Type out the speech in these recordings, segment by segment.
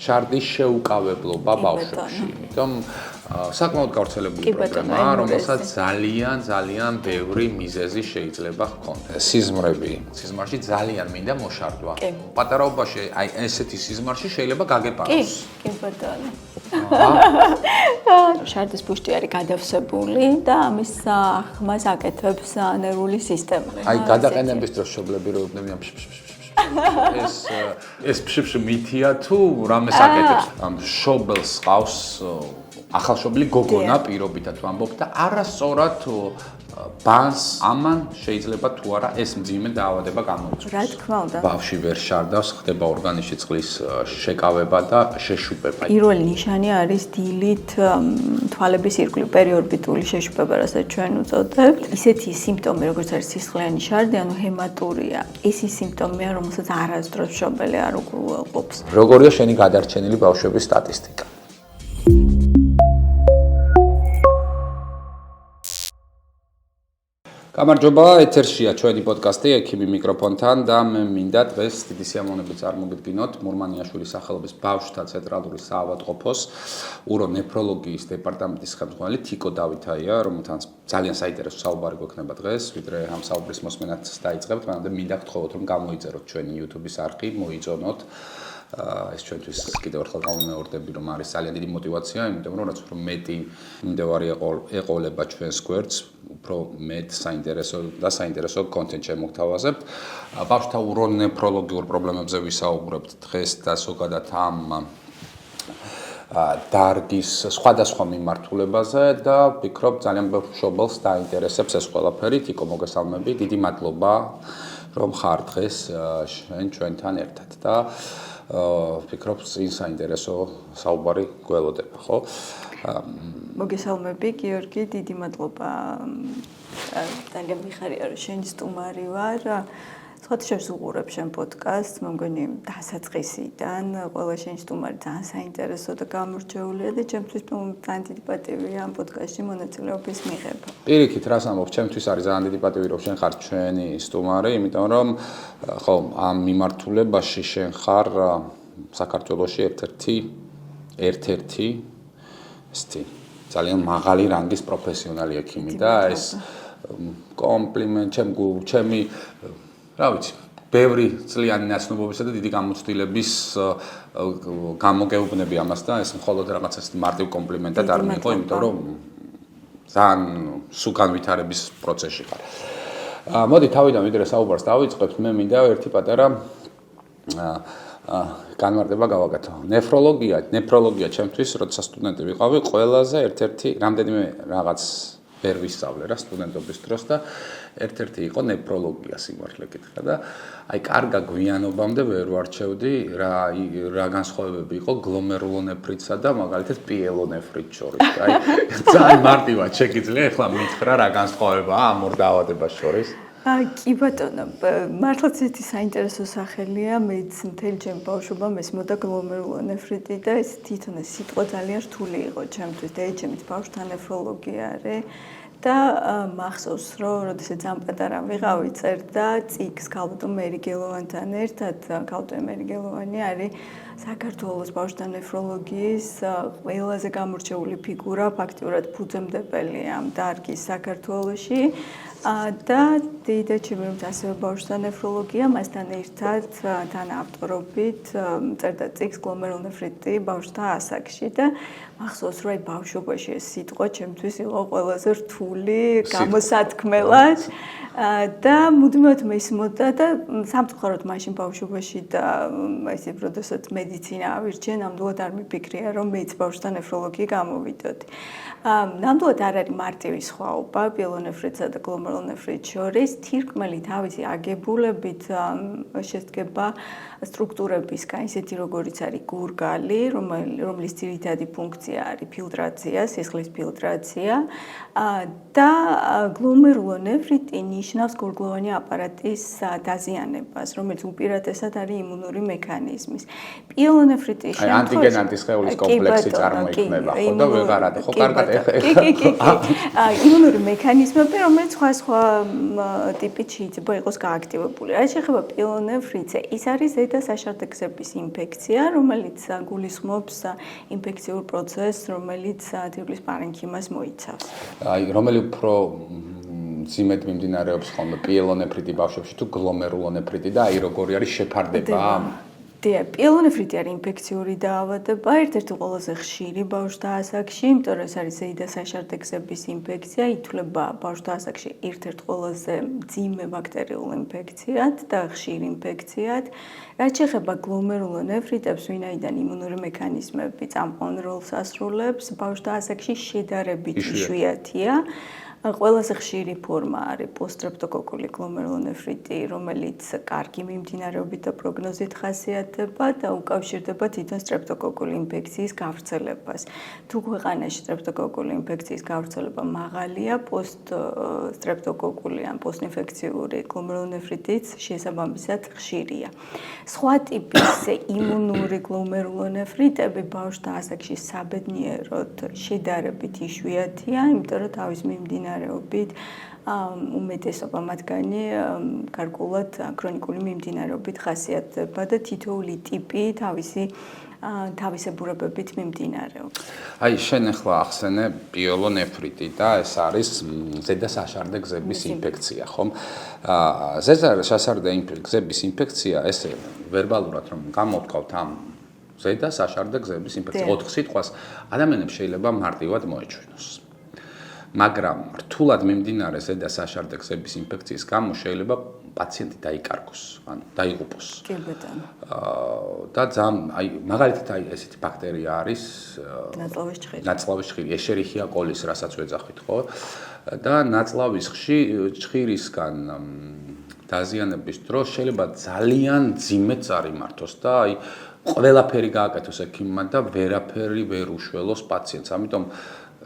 შარდის შეუკავებლობა ბავშვებში. იმიტომ საკმაოდ გავრცელებული პრობლემაა, რომელსაც ძალიან ბევრი მიზეზი შეიძლება ჰქონდეს. სიზმარში ძალიან მინდა მოშარდვა. პატარაობაში აი ესეთი სიზმარში შეიძლება გაგეპაროს. კი ბატონო. შარდის ბუშტი არის გადავსებული და ამის ახმას აკეთებს ნერვული სისტემა. აი გადაყენების დროს შობლები როდებიან ეს ფშიფში მითია თუ რამეს აკეთებს ამ შობელს ყავს ახალშობილი გოგონა პირობითად ვამბობ და არასწორად ბანს ამან შეიძლება თუ არა ეს მძიმე დაავადება გამოიწვიოს. რა თქმა უნდა. ბავშვი ვერ შარდავს, ხდება ორგანიზმში წყლის შეკავება და შეშუპება. პირველი ნიშანი არის დილით თვალების ირგვლივ პერიორბიტული შეშუპება, რასაც ჩვენ უწოდებთ. ისეთი სიმპტომი, როგორც არის სისხლიანი შარდი, ანუ ჰემატურია. ეს ის სიმპტომია, რომელსაც არასდროს მშობელი არ უგულელყოფს. როგორია შენი გადარჩენილი ბავშვების სტატისტიკა? გამარჯობა, ეთერშია ჩვენი პოდკასტი ექიმი მიკროფონთან და მე მინდა დღეს დიდი სიამოვნებით წარმოგიდგინოთ მურმანიაშვილის სახელობის ბავშვთა ცენტრალური საავადმყოფოს ურონეფროლოგიის დეპარტამენტის ხელმძღვანელი თიკო დავითაია, რომელთან ძალიან საინტერესო საუბარი გვექნება დღეს, ვიდრე ამ საუბრის მოსმენაც დაიწყებთ, მანამდე მინდა გთხოვოთ რომ გამოიწეროთ ჩვენი YouTube-ის არხი, მოიწონოთ ეს ჩვენთვის კიდევ ერთხელ გამომეორდები რომ არის ძალიან დიდი мотиваცია, იმიტომ რომ რაც უფრო მეტი მიმდევარი ეყოლება ჩვენს გვერდს, უფრო მეტ საინტერესო კონტენტ შემოგთავაზებთ. ბავშვთა ურონეფროლოგიურ პრობლემებზე ვისაუბრებთ დღეს და ზოგადად ამ დარგის სხვადასხვა მიმართულებაზე და ვფიქრობ ძალიან ბევრ მშობელს დაინტერესებს ეს ყველაფერი. თიკო, მოგესალმები, დიდი მადლობა რომ ხარ დღეს ჩვენთან ერთად და ვფიქრობ საინტერესო საუბარი გველოდება, ხო? მოგესალმები, გიორგი, დიდი მადლობა. ძალიან მიხარია რომ შენი სტუმარი ვარ. სხვათა შორის უყურებ შენ პოდკასტს, მოგონი დასაწყისიდან ყველა შენი სტუმარი ძალიან საინტერესო და გამორჩეულია და ჩემთვის ძალიან დიდი პატივია ამ პოდკასტში მონაწილეობის მიღება. პირიქით, რას ამბობ, ჩემთვის არის ძალიან დიდი პატივი რომ შენ ხარ ჩვენი სტუმარი, იმიტომ რომ ხო, ამ მიმართულებაში შენ ხარ საქართველოში ერთ-ერთი ძალიან მაღალი რანგის პროფესიონალი ექიმი და ეს კომპლიმენტ ჩემი რა ვიცი, ბევრი წლიანი ნაცნობობისა და დიდი გამოცდილების გამოგეუბნები ამას და ეს მხოლოდ რაღაც ეს მარტივ კომპლიმენტად არ მიიღო, იმიტომ რომ ძალიან სულ განვითარების პროცესში ხარ. მოდი თავიდან ვიდრე საუბარს დავიწყებთ, მე მინდა ერთი პატარა განმარტება გავაკეთო. ნეფროლოგია ჩემთვის, როცა სტუდენტი ვიყავი, ყველაზე ერთ-ერთი რამდენიმე რაღაც ვერ ვისწავლე რა სტუდენტობის დროს და ერთ-ერთი იყო ნეფროლოგია სიმართლე გითხრა და აი კარგა გვიანობამდე ვერ ვარჩევდი რა განსხვავებები იყო გლომერულონეფრიტსა და მაგალითად პიელონეფრიტ შორის. აი ძალიან მარტივად შეგიძლია ახლა მითხრა რა განსხვავებაა ამ ორ დაავადებას შორის. კი ბატონო, მართლაც ერთი საინტერესო სახელია, მეც მთელი ჩემი ბავშვობა მესმოდა გლომერულონეფრიტი და ეს თვითონ ეს სიტყვა ძალიან რთული იყო ჩემთვის და ეჩემით ბავშვთა ნეფროლოგია არის და მახსოვს რომ როდესაც ძალიან პატარა ვიყავი წერდა წიგს ქალბატონ მერიგელოვანთან ერთად. ქალბატონ მერიგელოვანი არის საქართველოს ბავშვთა ნეფროლოგიის ყველაზე გამორჩეული ფიგურა, ფაქტიურად ფუძემდებელი ამ დარგის საქართველოში. და დედაჩემი რომ ასევე ბავშვთა ნეფროლოგია მასთან ერთად თან ავტორობით წერდა წიგს გლომერულონეფრიტი ბავშვთა ასაკში და მახსოვს რომ აი ბავშვობაში ეს სიტყვა ჩემთვის იყო ყველაზე რთული გამოსათქმელად და მუდმივად მესმოდა და სამწუხაროდ მაშინ ბავშვობაში და ესე როდესაც მედიცინა ავირჩიე, ნამდვილად არ მიფიქრია რომ მეც ბავშვთა ნეფროლოგი გამოვიდოდი. ნამდვილად არ არის მარტივი სხვაობა პიელონეფრიტსა და გლომერულონეფრიტს შორის. თირკმელი თავისი აგებულებით შედგება სტრუქტურებისგან, ისეთი როგორიც არის გურგალი, რომლის ძირითადი ფუნქცია არის ფილტრაცია, სისხლის ფილტრაცია და გლომერულონეფრიტი ნიშნავს გორგლოვანი აპარატის დაზიანებას, რომელიც უპირატესად არის იმუნური მექანიზმის. პიელონეფრიტის შემთხვევაში ანტიგენ ანტისხეულის კომპლექსი წარმოიქმნება, ხო და ვეღარად, ხო, კარგად იმუნური მექანიზმები, რომელიც სხვა ტიპით შეიძლება იყოს გააქტივებული. რაც შეეხება პიელონეფრიტს, ის არის ზედა საშარდე-გზების ინფექცია, რომელიც გულისხმობს ინფექციურ პროცესს, რომელიც თირკმლის პარენქიმას მოიცავს. რომელი უფრო ძიმედ მიმდინარეობს ხოლმე პიელონეფრიტი ბავშვებში თუ გლომერულონეფრიტი და აი როგორი არის შეფარდება? პიელონეფრიტი არის ინფექციური დაავადება, ერთ-ერთი ყველაზე ხშირი ბავშვთა ასაკში, იმიტომ რომ ეს არის ზედა საშარდე-გზების ინფექცია, ითვლება ბავშვთა ასაკში ერთ-ერთ ყველაზე მძიმე ბაქტერიულ ინფექციად და ხშირ ინფექციად. რაც შეეხება გლომერულონეფრიტებს, ვინაიდან იმუნური მექანიზმები წამყვან როლს ასრულებს, ბავშვთა ასაკში შედარებით იშვიათია. ყველაზე ხშირი ფორმა არის პოსტრეპტოკოკული გლომერულონეფრიტი, რომელიც კარგი მიმდინარეობით და პროგნოზით ხასიათდება და უკავშირდება თვითონ სტრეპტოკოკული ინფექციის გავრცელებას. თუ ქვეყანაში სტრეპტოკოკული ინფექციის გავრცელება მაღალია, პოსტსტრეპტოკოკული ან პოსტინფექციური გლომერულონეფრიტიც შესაბამისად ხშირია. სხვა ტიპის იმუნური გლომერულონეფრიტები ბავშვთა ასაკში საბედნიეროდ შედარებით იშვიათია, იმიტომ რომ თავის მიმდინარეობით უმეტესობა მათგანი გარკვეულად ქრონიკული მიმდინარეობით ხასიათდება და თითოეული ტიპი თავისებურებებით მიმდინარეობს. აი შენ ახლა ახსენე პიელონეფრიტი და ეს არის ზედა საშარდე-გზების ინფექცია, ხომ? ზედა საშარდე-გზების ინფექცია, ესე ვერბალურად რომ გამოვთქვათ ამ ზედა საშარდე-გზების ინფექცია 4 სიტყვას ადამიანებს შეიძლება მარტივად მოეჩვენოს. მაგრამ რთულად მიმდინარე ზედა საშარდე-გზების ინფექციის გამო შეიძლება პაციენტი დაიკარგოს, ანუ დაიღუპოს. კი ბატონო. და აი მაგალითად აი ესეთი ბაქტერია არის ნაწლავის ჩხირი, ეშერიხია კოლის, რასაც ვეძახით, ხო? და ნაწლავის ჩხირისგან დაზიანების დროს შეიძლება ძალიან ძიმედ წარიმართოს და აი ყველაფერი გააკეთოს ექიმმა და ვერაფერი ვერ უშველოს პაციენტს. ამიტომ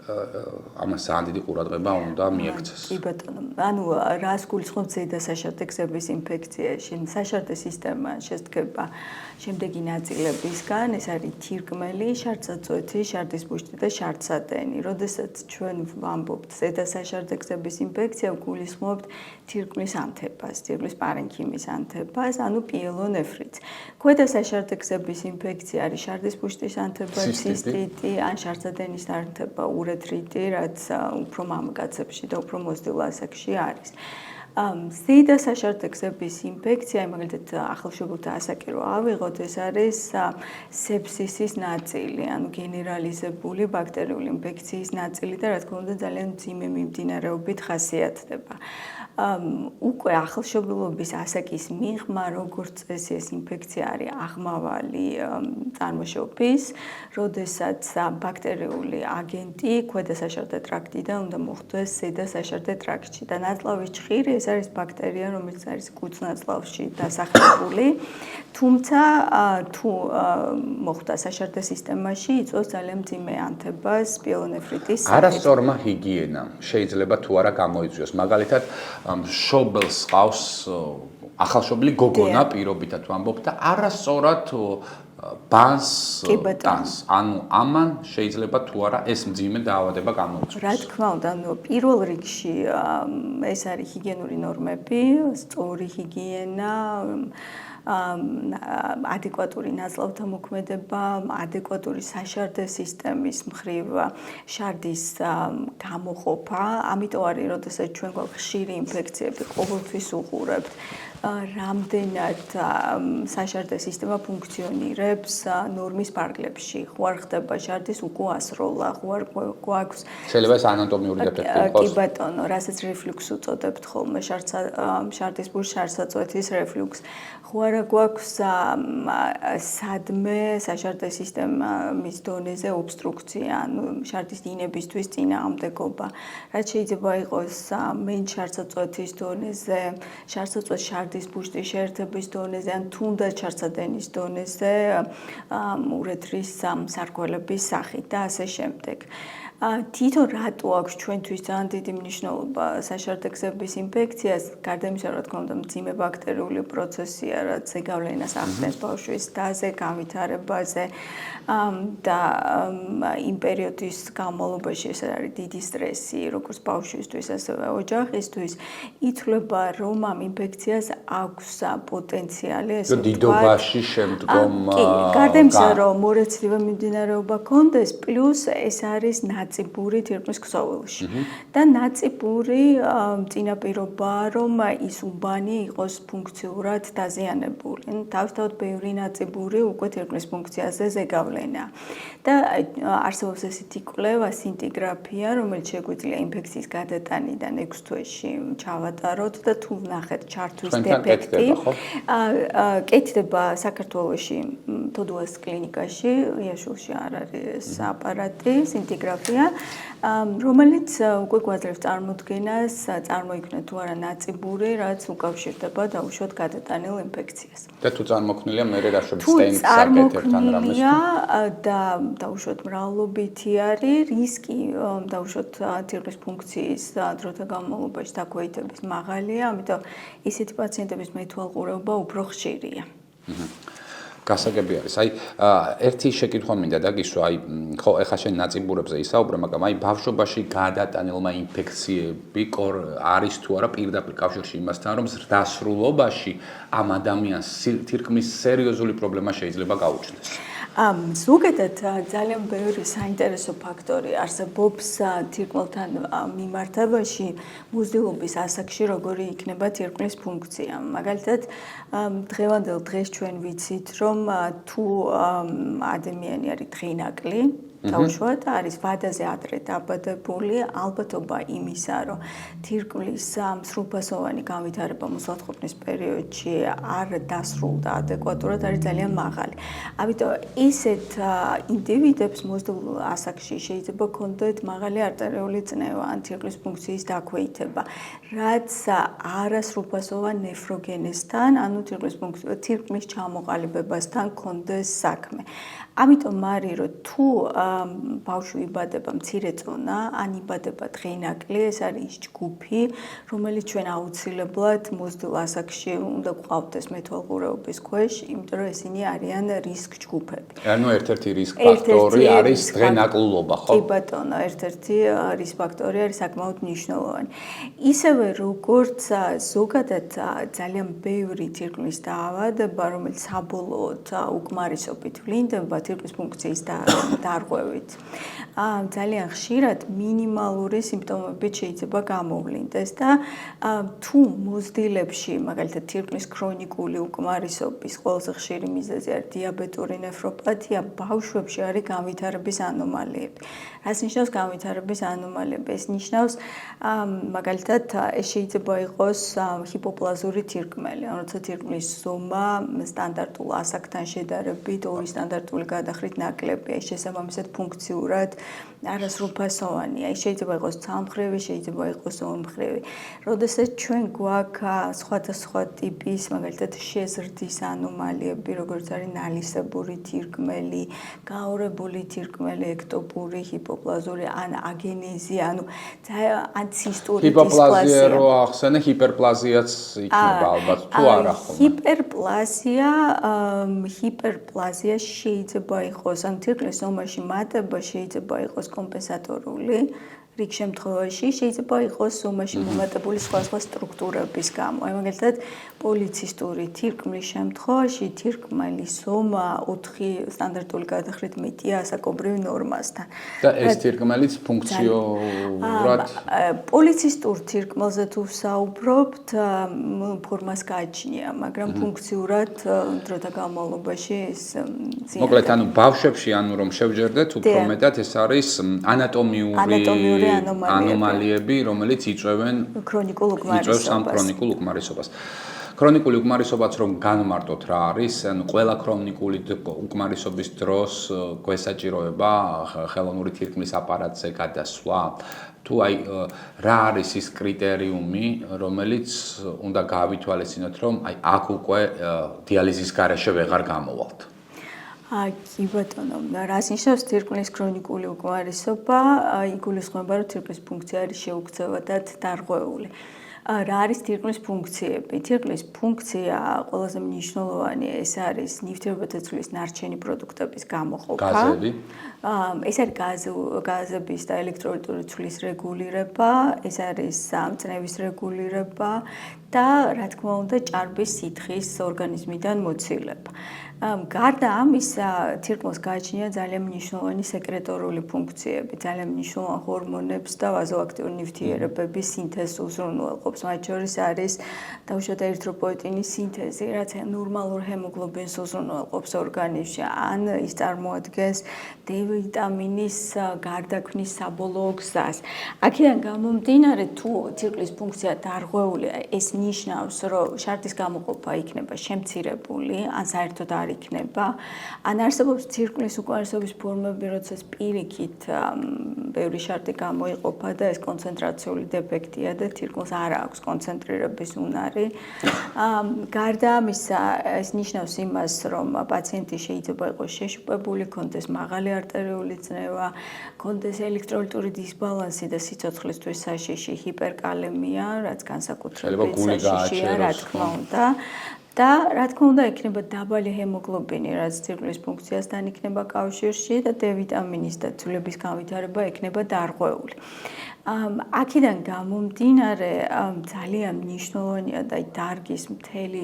ამას ძალიან დიდი ყურადღება უნდა მიექცეს. კი ბატონო, ანუ რას გულისხმობთ ზედა საშარდე-გზების ინფექციაში? საშარდე სისტემა შედგება შემდეგი ნაწილებისგან, ეს არის თირკმელი, შარდსაწვეთი, შარდის ბუშტი და შარდსადენი. როდესაც ჩვენ ვამბობთ ზედა საშარდე-გზების ინფექცია, გულისხმობთ თირკმლის ანთებას, თირკმლის პარენქიმის ანთებას, ანუ პიელონეფრიტს. ქვედა საშარდე-გზების ინფექცია არის შარდის ბუშტის ანთება, ცისტიტი, ან შარდსადენის ანთება, ურეთრიტი, რაც უფრო მამაკაცებში და უფრო მოზრდილ ასაკში არის. ზედა საშარდე-გზების ინფექცია, მაგალითად ახალშობილთა ასაკი რო ავიღოთ, ეს არის სეფსისის ნაწილი, ანუ გენერალიზებული ბაქტერიული ინფექციის ნაწილი და რა თქმა უნდა ძალიან მძიმე მიმდინარეობით ხასიათდება. უკვე ახალშობილობის ასაკის მიღმა, როგორც წესი, ეს ინფექცია არის აღმავალი წარმოშობის, როდესაც ბაქტერიული აგენტი ქვედა საშარდე ტრაქტიდან უნდა მოხვდეს ზედა საშარდე ტრაქტში და ნაწლავის ჩხირი ეს არის ბაქტერია, რომელიც არის კუცნაწლავში დასახლებული, თუმცა თუ მოხვდა საშარდე სისტემაში, იწვევს ძალიან მძიმე ანთებას პიელონეფრიტის. არასწორმა ჰიგიენამ შეიძლება თუ არა გამოიწვიოს. მაგალითად, შობელს ყავს ახალშობილი გოგონა პირობითად ვამბობ და არასწორად ბანს ტანს. ანუ ამან შეიძლება თუ არა ეს მძიმე დაავადება გამოიწვიოს. რა თქმა უნდა, პირველ რიგში ეს არის ჰიგიენური ნორმები, სწორი ჰიგიენა, ადეკვატური ნაწლავთა მოქმედება, ადეკვატური საშარდე სისტემის მხრივ შარდის გამოყოფა, ამიტომ არის, როდესაც ჩვენ გვაქვს ხშირი ინფექციები, ყოველთვის უყურებთ რამდენად საშარდე სისტემა ფუნქციონირებს ნორმის ფარგლებში. ხო არ ხდება შარდის უკუასროლა, ხო არ გვაქვს შეიძლება ეს ანატომიური დეფექტი იყოს. კი ბატონო, რასაც რეფლუქსი უწოდებთ ხოლმე, შარდის ბურჯ შარდსაწვეთის რეფლუქს. ხო არა გვაქვს სადმე საშარდე სისტემის დონეზე ობსტრუქცია, ანუ შარდის დინებისთვის წინააღმდეგობა. რაც შეიძლება იყოს მენ შარდსაწვეთის დონეზე, შარდსაწვეთის შარდის ბუშტის შეერთების დონეზე, ან თუნდაც შარდსადენის დონეზე, ურეთრის სარქველების სახით და ასე შემდეგ. თვითონ რატო აქვს ჩვენთვის ძალიან დიდი მნიშვნელობა საშარდე გზების ინფექციას, გარდა იმისა, რომ რა თქმა უნდა მძიმე ბაქტერიული პროცესია, რაც ზეგავლენას ახდენს ბავშვის დაზე, განვითარებაზე და იმ პერიოდის განმავლობაში ეს არის დიდი სტრესი, როგორც ბავშვისთვის, ასევე ოჯახისთვის, ითვლება, რომ ამ ინფექციას აქვს პოტენციალი, ესე ვთქვათ, დიდობაში შემდგომ გარდა იმისა, რომ მორეცლივე მიმდინარეობა კონდეს, პლუს ეს არის ნაწიბური თირკმლის ქსოვილში. და ნაწიბური წინაპირობაა, რომ ის უბანი იყოს ფუნქციურად დაზიანებული. თავისთავად ბევრი ნაწიბური უკვე თირკმლის ფუნქციაზე ზეგავლენაა. და არსებობს ესეთი კვლევა სინტიგრაფია, რომელიც შეგვიძლია ინფექციის გადატანიდან 6 თვეში ჩავატაროთ და თუ ვნახეთ ჩართვის დეფექტი, კეთდება საქართველოში თოდუას კლინიკაში, იაშულში არ არის აპარატი, სინტიგრაფია, რომელიც უკვე გვაძლევს წარმოდგენას, წარმოიქმნა თუ არა ნაწიბური, რაც უკავშირდება დაუშვათ გადატანილ ინფექციას. და თუ წარმოქმნილია მე რა შევ სტენს აკეთებთ ან რამეს. და დაუშვათ მრავლობითი არის რისკი დაუშვათ თირკმლის ფუნქციის დროთა განმავლობაში დაქვეითების მაღალია, ამიტომ ისეთი პაციენტების მეთვალყურეობა უფრო ხშირია. გასაგები არის. ერთი შეკითხვა მინდა დაგისვა, ხო, ეხლა შენ ნაწიბურებზე ისაუბრე, მაგრამ ბავშვობაში გადატანილმა ინფექციები არის თუ არა პირდაპირ კავშირში იმასთან, რომ ზრდასრულობაში ამ ადამიანს თირკმლის სერიოზული პრობლემა შეიძლება გაუჩნდეს. ზოგადად ძალიან ბევრი საინტერესო ფაქტორი არსებობს თირკმელთან მიმართებაში მოზრდილობის ასაკში, როგორი იქნება თირკმლის ფუნქცია. მაგალითად, დღევანდელ დღეს ჩვენ ვიცით, რომ თუ ადამიანი არის დღინაკლი, დაუშვათ, არის ვადაზე ადრე დაბადებული, ალბათობა იმისა, რომ თირკმლის სრულფასოვანი განვითარება მოსაწყობნის პერიოდში არ დასრულდა ადეკვატურად, არის ძალიან მაღალი. ამიტომ ისეთ ინდივიდებს მოზრდილ ასაკში შეიძლება ქონდეთ მაღალი არტერიული წნევა ან თირკმლის ფუნქციის დაქვეითება, რაც არასრულფასოვან ნეფროგენესთან, ანუ თირკმლის ჩამოყალიბებასთან ქონდეს საქმე. ამიტომ არის, რომ თუ ბავშვი იბადება მცირე წონა, ან იბადება დღინაკლი, ეს არის ის ჯგუფი, რომელიც ჩვენ აუცილებლად მოზრდილ ასაკში უნდა გვყავდეს მეთვალყურეობის ქვეშ, იმიტომ რომ ესენი არიან რისკ ჯგუფები. ანუ ერთ-ერთი რისკ ფაქტორი არის დღენაკლულობა, ხო? კი ბატონო, ერთ-ერთი რისკ ფაქტორი არის საკმაოდ მნიშვნელოვანი. ისევე როგორც ზოგადად ძალიან ბევრი თირკმლის დაავადება, რომელიც საბოლოოდ უკმარისობით ვლინდება თირკმლის ფუნქციის დარღვევით. ძალიან ხშირად მინიმალური სიმპტომებით შეიძლება გამოვლინდეს და თუ მოზრდილებში, მაგალითად თირკმლის ქრონიკული უკმარისობის ყველაზე ხშირი მიზეზი არის დიაბეტური ნეფროპათია, ბავშვებში არის განვითარების ანომალიები. რას ნიშნავს განვითარების ანომალიები? ეს ნიშნავს მაგალითად ეს შეიძლება იყოს ჰიპოპლაზური თირკმელი, ან როცა თირკმლის ზომა სტანდარტულ ასაკთან შედარებით 2 სტანდარტული გადახრით ნაკლებია, ეს შესაბამისად ფუნქციურად არასრულფასოვანია. ის შეიძლება იყოს ცალმხრივი, შეიძლება იყოს ორმხრივი. როდესაც ჩვენ გვაქვს სხვადასხვა ტიპის, მაგალითად შეზრდის ანომალიები, როგორც არის ნალისებური თირკმელი, გაორებული თირკმელი, ექტოპური, ჰიპოპლაზური, ან აგენეზი, ანუ ან ცისტური დისპლაზია. ჰიპოპლაზია რო ახსენე, ჰიპერპლაზიაც იქნება ალბათ, თუ არა ხომ? ჰიპერპლაზია შეიძლება იყოს, ან თირკმლის ზომაში მატება შეიძლება იყოს კომპენსატორული, რიგ შემთხვევაში შეიძლება იყოს ზომაში მომატებული სხვა სტრუქტურების გამო. მაგალითად, პოლიცისტური თირკმლის შემთხვევაში თირკმლის ზომა 4 სტანდარტული გადახრით მეტია ასაკობრივ ნორმასთან. და ეს თირკმელიც ფუნქციურად პოლიცისტურ თირკმელზე თუ ვსაუბრობთ, ფორმას გააჩნია, მაგრამ ფუნქციურად დროთა განმავლობაში ეს მოკლედ, ანუ ბავშვებში, ანუ რომ შევჯერდეთ, უფრო მეტად ეს არის ანატომიური ანომალიები, რომელიც იწვევენ ქრონიკულ უკმარისობას. ქრონიკული უკმარისობაც რომ განმარტოთ რა არის, ანუ ყველა ქრონიკული უკმარისობის დროს გვესაჭიროება ხელოვნური თირკმლის აპარატზე გადასვლა. თუ რა არის ის კრიტერიუმი, რომელიც უნდა გავითვალისწინოთ, რომ აქ უკვე დიალიზის გარეშე ვეღარ გამოვალთ. კი ბატონო, რას ნიშნავს თირკმლის ქრონიკული უკმარისობა? იგულისხმება, რომ თირკმლის ფუნქცია არის შეუქცევადად დარღვეული. რა არის თირკმლის ფუნქციები? თირკმლის ფუნქცია ყველაზე მნიშვნელოვანი ეს არის ნივთიერებათა ცვლის ნარჩენი პროდუქტების გამოყოფა. გაზები. ეს არის გაზების და ელექტროლიტური ცვლის რეგულირება, ეს არის წნევის რეგულირება და რა თქმა უნდა ჭარბის სითხის ორგანიზმიდან მოცილება. გარდა ამისა, თირკმელს გააჩნია ძალიან მნიშვნელოვანი სეკრეტორული ფუნქციები, ძალიან მნიშვნელოვანი ჰორმონებს და ვაზოაქტიური ნივთიერებების სინთეზს უზრუნველყოფს. მათ შორის არის დაუშვათ ერითროპოეტინის სინთეზი, რაც ნორმალურ ჰემოგლობინს უზრუნველყოფს ორგანიზმში, ან ის წარმოადგენს D ვიტამინის გარდაქმნის საბოლოო გზას. აქედან გამომდინარე, თუ თირკმლის ფუნქცია დარღვეულია, ეს ნიშნავს, რომ შარდის გამოყოფა იქნება შემცირებული, ან საერთოდ არ იქნება. ან არსებობს თირკმლის უკმარისობის ფორმები, როდესაც პირიქით ბევრი შარდი გამოიყოფა და ეს კონცენტრაციული დეფექტია და თირკმელს არ აქვს კონცენტრირების უნარი. გარდა ამისა, ეს ნიშნავს იმას, რომ პაციენტი შეიძლება იყოს შეშუპებული, ქონდეს მაღალი არტერიული წნევა, ქონდეს ელექტროლიტური დისბალანსი და სიცოცხლისთვის საშიში ჰიპერკალემია, რაც განსაკუთრებით საშიშია, რა თქმა უნდა. და რა თქმა უნდა იქნება დაბალი ჰემოგლობინი, რაც თირკმლის ფუნქციასთან იქნება კავშირში და D ვიტამინის და ცვლების განვითარება იქნება დარღვეული. აქედან გამომდინარე ძალიან მნიშვნელოვანია და დარგის მთელი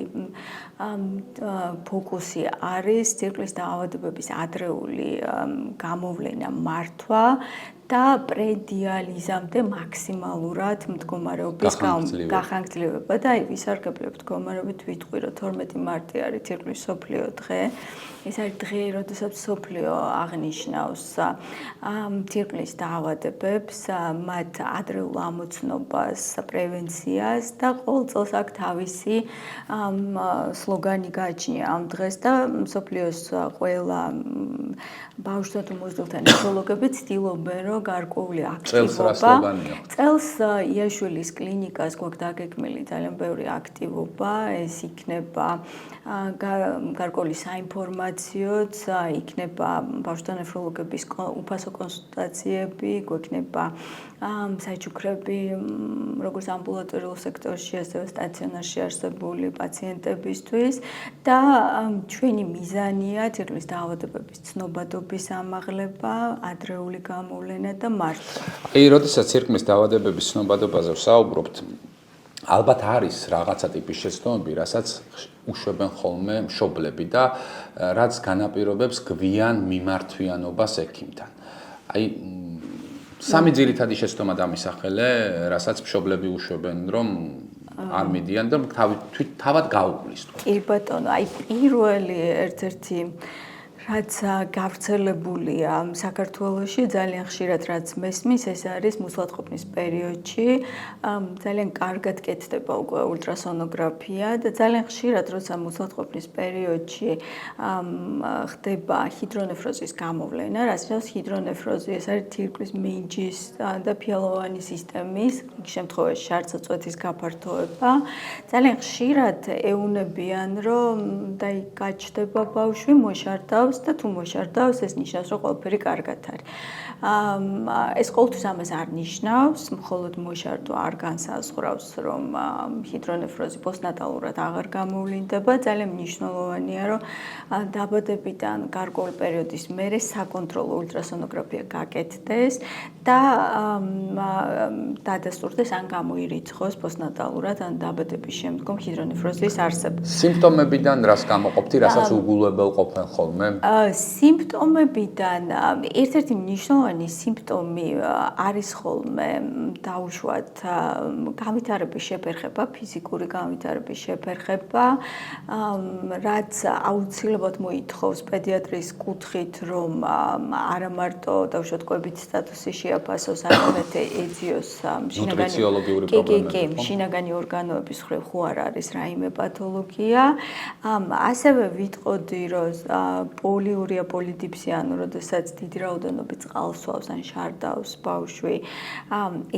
ფოკუსი არის თირკმლის დაავადებების ადრეული გამოვლენა, მართვა და პრედიალიზამდე მაქსიმალურად მდგომარეობის გახანგრძლივება და ვისარგებლებ მდგომარეობით ვიტყვი, რომ 12 მარტი არის თირკმლის მსოფლიო დღე. ეს არის დღე, როდესაც მსოფლიო აღნიშნავს თირკმლის დაავადებებს, მათ ადრეულ ამოცნობას, პრევენციას და ყოველ წელს აქ თავისი სლოგანი გააჩნია ამ დღეს და მსოფლიოს ყველა ბავშვთა თუ მოზრდილთა ნევროლოგები ცდილობენ, რომ გარკვეული აქტივობა წელს იაშვილის კლინიკას გვაქვს დაგეგმილი ძალიან ბევრი აქტივობა, ეს იქნება გარკვეული საინფორმაციოც, იქნება ბავშვთა ნევროლოგების უფასო კონსულტაციები, გვექნება საჩუქრები, როგორც ამბულატორიულ სექტორში, ასევე სტაციონარში არსებული პაციენტებისთვის და ჩვენი მიზანია თირკმლის დაავადებების ცნობადობის ამაღლება, ადრეული გამოვლენა და მართვა. როდესაც თირკმლის დაავადებების ცნობადობაზე ვსაუბრობთ, ალბათ არის რაღაცა ტიპის შეცდომები, რასაც უშვებენ ხოლმე მშობლები და რაც განაპირობებს გვიან მიმართვიანობას ექიმთან. სამი ძირითადი შეცდომა დამისახელე, რასაც მშობლები უშვებენ, რომ არ მიდიან და თავად გაუღვლის. კი ბატონო, პირველი ერთ-ერთი რაც გავრცელებულია საქართველოში ძალიან ხშირად რაც მესმის, ეს არის მუცლადყოფნის პერიოდში ძალიან კარგად კეთდება უკვე ულტრასონოგრაფია და ძალიან ხშირად როცა მუცლადყოფნის პერიოდში ხდება ჰიდრონეფროზის გამოვლენა, რაც ნიშნავს ჰიდრონეფროზი, ეს არის თირკმლის მენჯის და ფიალოვანი სისტემის, იქ შემთხვევაში შარდსაწვეთის გაფართოება. ძალიან ხშირად ეუნებიან, რომ გაჩნდება ბავშვი, მოშარდავს და თუ მოშარდავს, ეს ნიშნავს, რომ ყველაფერი კარგად არის. ეს ყოველთვის ამას არ ნიშნავს, მხოლოდ მოშარდვა არ განსაზღვრავს, რომ ჰიდრონეფროზი პოსტნატალურად აღარ გამოვლინდება. ძალიან მნიშვნელოვანია, რომ დაბადებიდან გარკვეული პერიოდის მერე საკონტროლო ულტრასონოგრაფია გაკეთდეს და დადასტურდეს ან გამოირიცხოს პოსტნატალურად ან დაბადების შემდგომ ჰიდრონეფროზის არსება. სიმპტომებიდან რას გამოყოფთი, რასაც უგულებელ ყოფენ ხოლმე? სიმპტომებიდან ერთ-ერთი მნიშვნელოვანი სიმპტომი არის ხოლმე დაუშვათ განვითარების შეფერხება, ფიზიკური განვითარების შეფერხება, რაც აუცილებლად მოითხოვს პედიატრის კუთხით, რომ არა მარტო დაუშვათ კვებით სტატუსი შეაფასოს, არამედ ეძიოს ნუტრიციოლოგიური პრობლემები. შინაგანი ორგანოების მხრივ ხო არ არის რაიმე პათოლოგია. ასევე ვიტყოდი, რომ პოლიურია პოლიდიფსია, ანუ როდესაც დიდი რაოდენობით წყალს სვავს ან შარდავს ბავშვი,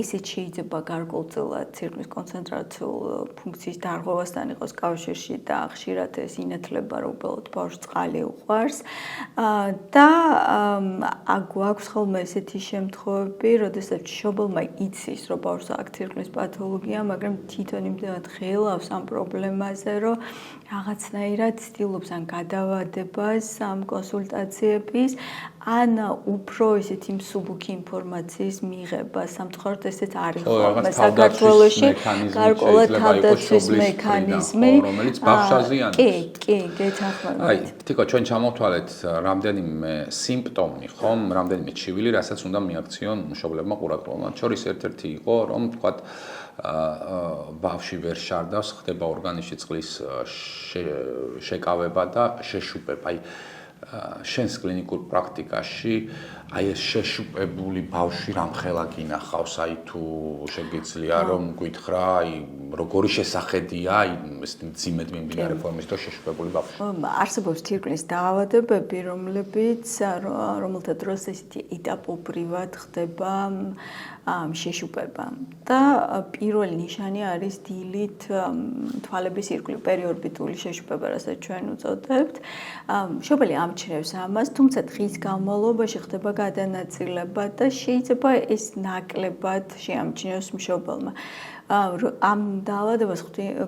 ესეც შეიძლება გარკვეულწილად ცირკმის კონცენტრაციულ ფუნქციის დარღვევასთან იყოს კავშირში და ხშირად ეს ინათლება, რომ უბრალოდ ბავშვს წყალი უყვარს. და გვაქვს ხოლმე ესეთი შემთხვევები, როდესაც მშობელმა იცის, რომ ბავშვს აქვს ცირკმის პათოლოგია, მაგრამ თვითონ იმდენად ღელავს ამ პრობლემაზე, რომ რაღაცნაირად ცდილობს ან გადავადებას ამ კონსულტაციების, ან უფრო ისეთი მსუბუქი ინფორმაციის მიღება. სამწუხაროდ ესეც არის ხოლმე საქართველოში გარკვეულად თავდაცვის მექანიზმი, რომელიც ბავშვს აზიანებს. კი, გეთანხმებით. აი, თიკო, ჩვენ ჩამოვთვალეთ რამდენიმე სიმპტომი, ხომ, რამდენიმე ჩივილი, რასაც უნდა მიაქციონ მშობლებმა ყურადღება. შორის ერთ-ერთი იყო, რომ თქვათ ბავშვი ვერ შარდავს, ხდება ორგანიზმში წყლის შეკავება და შეშუპება. აი, შენს კლინიკურ პრაქტიკაში აი ეს შეშუპებული ბავშვი რამხელა გინახავს, აი თუ შეგიძლია რომ გითხრა, აი როგორი შესახედია, აი ეს მძიმედ მიმდინარე ფორმის და შეშუპებული ბავშვი. არსებობს თირკმლის დაავადებები, რომელთა დროს ესეთი ეტაპობრივად ხდება შეშუპება და პირველი ნიშანი არის დილით თვალების ირგვლივ პერიორბიტული შეშუპება, რასაც ჩვენ უწოდებთ. მშობელი ამჩნევს ამას, თუმცა დღის განმავლობაში ხდება გადანაწილება და შეიძლება ეს ნაკლებად შეამჩნიოს მშობელმა. ამ დაავადებას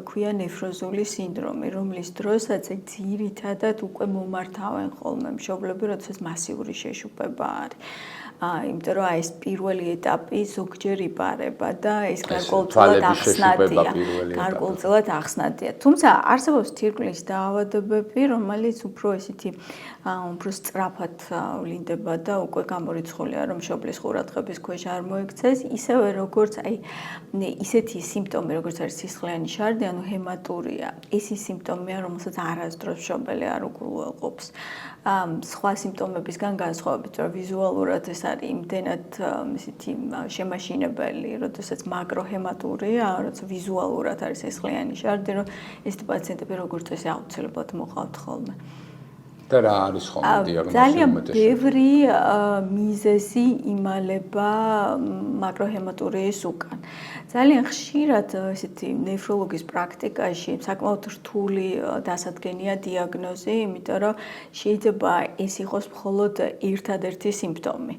ქვია ნეფროზული სინდრომი, რომლის დროსაც ძირითადად უკვე მომართავენ ხოლმე მშობლები, როდესაც მასიური შეშუპება არის. იმიტომ რომ ეს პირველი ეტაპი ზოგჯერ იპარება და ეს გარკვეულწილად ახსნადია. თუმცა არსებობს თირკმლის დაავადებები, რომელიც უფრო ესეთი უფრო სწრაფად ვლინდება და უკვე გამორიცხულია, რომ მშობლის ყურადღების ქვეშ არ მოექცეს, ისევე როგორც ისეთი სიმპტომი, როგორც არის სისხლიანი შარდი, ანუ ჰემატურია. ეს ის სიმპტომია, რომელსაც არასდროს მშობელი არ უგულველყოფს. სხვა სიმპტომებისგან განსხვავებით, რომ ვიზუალურად ეს არის იმდენად ისეთი შემაშინებელი, როდესაც მაკროჰემატურია, რაც ვიზუალურად არის სისხლიანი შარდი, რომ ეს პაციენტები როგორც წესი აუცილებლად მოყავთ ხოლმე. და რა არის ხოლმე დიაგნოზი? ძალიან ბევრი მიზეზი იმალება მაკროჰემატურიის უკან. ძალიან ხშირად ესეთი ნეფროლოგის პრაქტიკაში საკმაოდ რთული დასადგენია დიაგნოზი, იმიტომ რომ შეიძლება ეს იყოს მხოლოდ ერთადერთი სიმპტომი.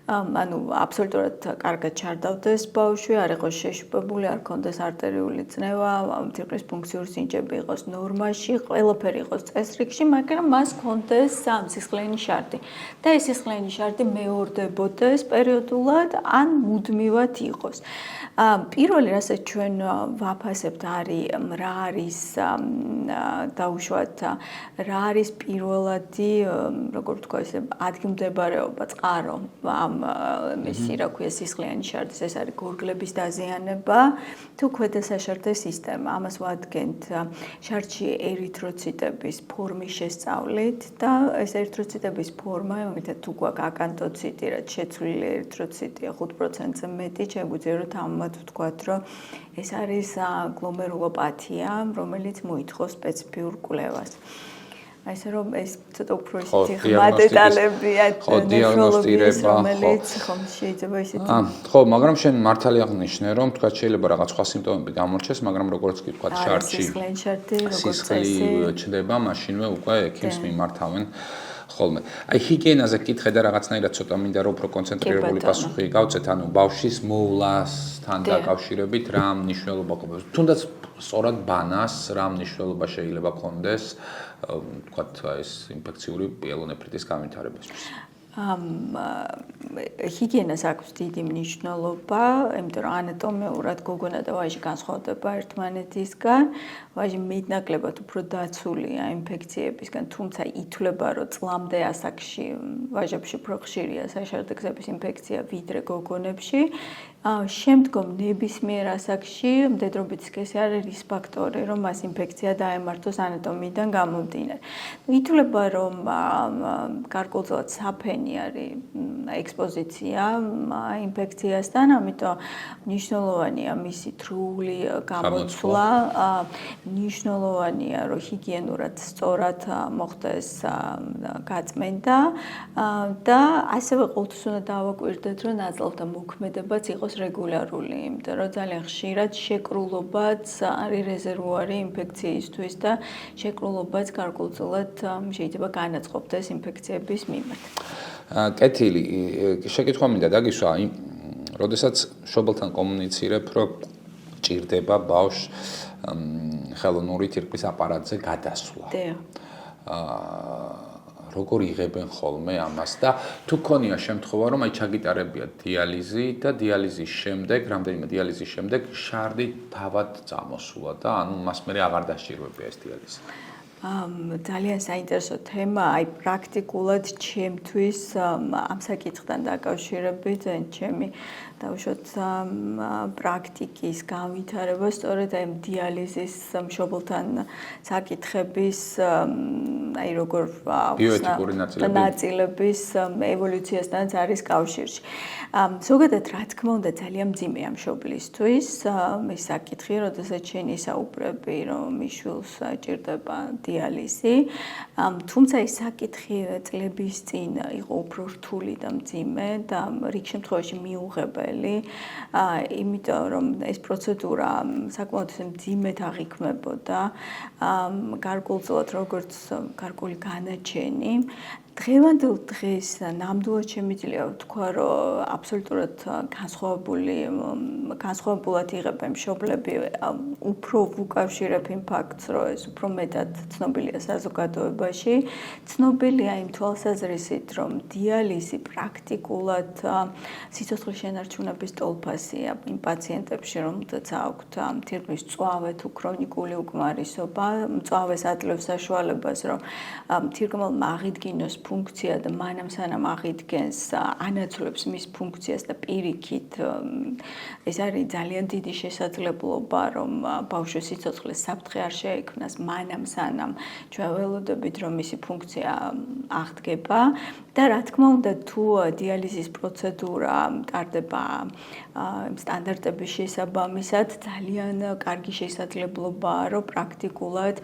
ანუ აბსოლუტურად კარგად ჩარდავდეს ბავშვი, არ იყოს შეშუპებული, არ ქონდეს არტერიული წნევა, თირკმლის ფუნქციური სინჯები იყოს ნორმაში, ყველაფერი იყოს წესრიგში, მაგრამ მას ქონდეს სისხლიანი შარდი. და ეს სისხლიანი შარდი მეორდებოდეს პერიოდულად ან მუდმივად იყოს. პირველი, რასაც ჩვენ ვაფასებთ, არის რა არის დაუშვათ, რა არის პირველადი, როგორ ვთქვა, ესე ადგილმდებარეობა, წყარო ამ მისი, რა ქვია, სისხლიანი შარდის, ეს არის გორგლების დაზიანება თუ ქვედასაშარდე სისტემა. ამას ვადგენთ შარდში ერითროციტების ფორმის შესწავლით და ეს ერითროციტების ფორმა, მაგალითად თუ გვაქვს აკანტოციტი, რაც შეცვლილი ერითროციტია 5%-ზე მეტი, შეგვიძლია რომ თამამად ვთქვათ, რომ ეს არის გლომერულოპათია, რომელიც მოითხოვს სპეციფიურ კვლევას. ასე რომ ეს ცოტა უფრო ისეთი ღრმა დეტალებია ნეფროლოგიის, რომელიც ხომ შეიძლება ისეთი. ხო, მაგრამ შენ მართალი აღნიშნე, რომ თქვა შეიძლება რაღაც სხვა სიმპტომები გამორჩეს, მაგრამ როგორც კი თქვა შარდში სისხლი ჩნდება, მაშინვე უკვე ექიმს მიმართავენ ხოლმე. აი ჰიგიენაზე კითხე და რაღაცნაირად ცოტა მინდა რომ უფრო კონცენტრირებული პასუხი გავცეთ, ანუ ბავშვის მოვლასთან დაკავშირებით რა მნიშვნელობა ყოფს? თუნდაც სწორად ბანას რა მნიშვნელობა შეიძლება ქონდეს, თქვათ ეს ინფექციური პიელონეფრიტის განვითარებისთვის? ჰიგიენას აქვს დიდი მნიშვნელობა, იმიტომ რომ ანატომიურად გოგონა და ვაჟი განსხვავდება ერთმანეთისგან. ვაჟი მეტნაკლებად უფრო დაცულია ინფექციებისგან, თუმცა ითვლება, რომ წლამდე ასაკში ვაჟებში უფრო ხშირია საშარდე გზების ინფექცია ვიდრე გოგონებში. შემდგომ ნებისმიერ ასაკში მდედრობითი სქესი არის რის ფაქტორი, რომ მას ინფექცია დაემართოს ანატომიიდან გამომდინარე. ითვლება, რომ გარკვეულწილად საფენი არის ექსპოზიცია ინფექციასთან, ამიტომ მნიშვნელოვანია მისი დროული გამოცვლა, მნიშვნელოვანია რომ ჰიგიენურად სწორად მოხდეს გაწმენდა და ასევე ყოველთვის უნდა დავაკვირდეთ რომ ნაწლავთა მოქმედებაც იყოს რეგულარული, იმიტომ რომ ძალიან ხშირად შეკრულობაც არის რეზერვუარი ინფექციისთვის და შეკრულობაც გარკვეულწილად შეიძლება განაწყობდეს ინფექციების მიმართ. კეთილი, შეკითხვა მინდა დაგისვა, როდესაც მშობელთან კომუნიცირებ, რომ ჭირდება ბავშვს ხელოვნური თირკმლის აპარატზე გადასვლა. როგორ იღებენ ხოლმე ამას და თუ ქონია შემთხვევა, რომ აი ჩაგიტარებიათ დიალიზი და დიალიზის შემდეგ, რამდენიმე დიალიზის შემდეგ შარდით თავად წამოსულა და ანუ მას მერე აღარ დასჭირვებია ეს დიალიზი. ძალიან საინტერესო თემა, აი პრაქტიკულად ჩემთვის ამ საკითხთან დაკავშირებით, ჩემი დავუშვათ პრაქტიკის განვითარება სწორედ აი დიალიზის მშობელთან საკითხების აი როგორ ბიოეტიკური ნაწილების ევოლუციასთან არის კავშირში. ზოგადად რა თქმა უნდა ძალიან მძიმეა მშობლისთვის ეს საკითხი, როდესაც შენ ისაუბრები, რომ მიშვილს ჭირდება დიალიზი, თუმცა ეს საკითხი წლების წინ იყო უფრო რთული და მძიმე და რიგ შემთხვევაში მიუღებელი, იმიტომ რომ ეს პროცედურა საკმაოდ მძიმედ აღიქმებოდა, გარკვეულწილად როგორც გარკვეული განაჩენი. დღევანდელ დღეს ნამდვილად შემიძლია ვთქვა, რომ აბსოლუტურად განსხვავებულად იღებენ მშობლები, უფრო ვუკავშირებ იმ ფაქტს, რომ ეს უფრო მეტად ცნობილია საზოგადოებაში. ცნობილია იმ თვალსაზრისით, რომ დიალიზი პრაქტიკულად სიცოცხლის შენარჩუნების ტოლფასია იმ პაციენტებში, რომელთაც აქვთ თირკმლის მწვავე თუ ქრონიკული უკმარისობა, მწვავეს აძლევს საშუალებას, რომ თირკმელმა აღიდგინოს ფუნქცია და მანამ სანამ აღიდგენს ანაცვლებს მის ფუნქციას და პირიქით ეს არის ძალიან დიდი შესაძლებლობა რომ ბავშვის სიცოცხლეს საფრთხე არ შეექმნას მანამ სანამ ჩვენ ველოდებით რომ მისი ფუნქცია აღდგება და რა თქმა უნდა თუ დიალიზის პროცედურა ტარდება სტანდარტების შესაბამისად ძალიან კარგი შესაძლებლობაა რომ პრაქტიკულად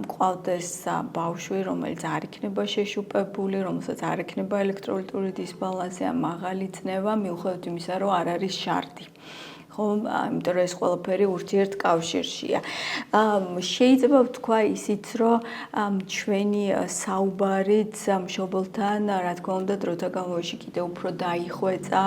მყავდეს ბავშვი რომელიც არ იქნება შეშუპებული, რომელსაც არ ექნება ელექტროლიტური დისბალანსი, მაღალი წნევა, მიუხედავად იმისა, რომ არ არის შარდი. ხო, იმიტომ რომ ეს ყველაფერი ურთიერთკავშირშია. შეიძლება ვთქვა ისიც, რომ ჩვენი საუბარიც მშობელთან, რა თქმა უნდა, დროთა განმავლობაში კიდევ უფრო დაიხვეწა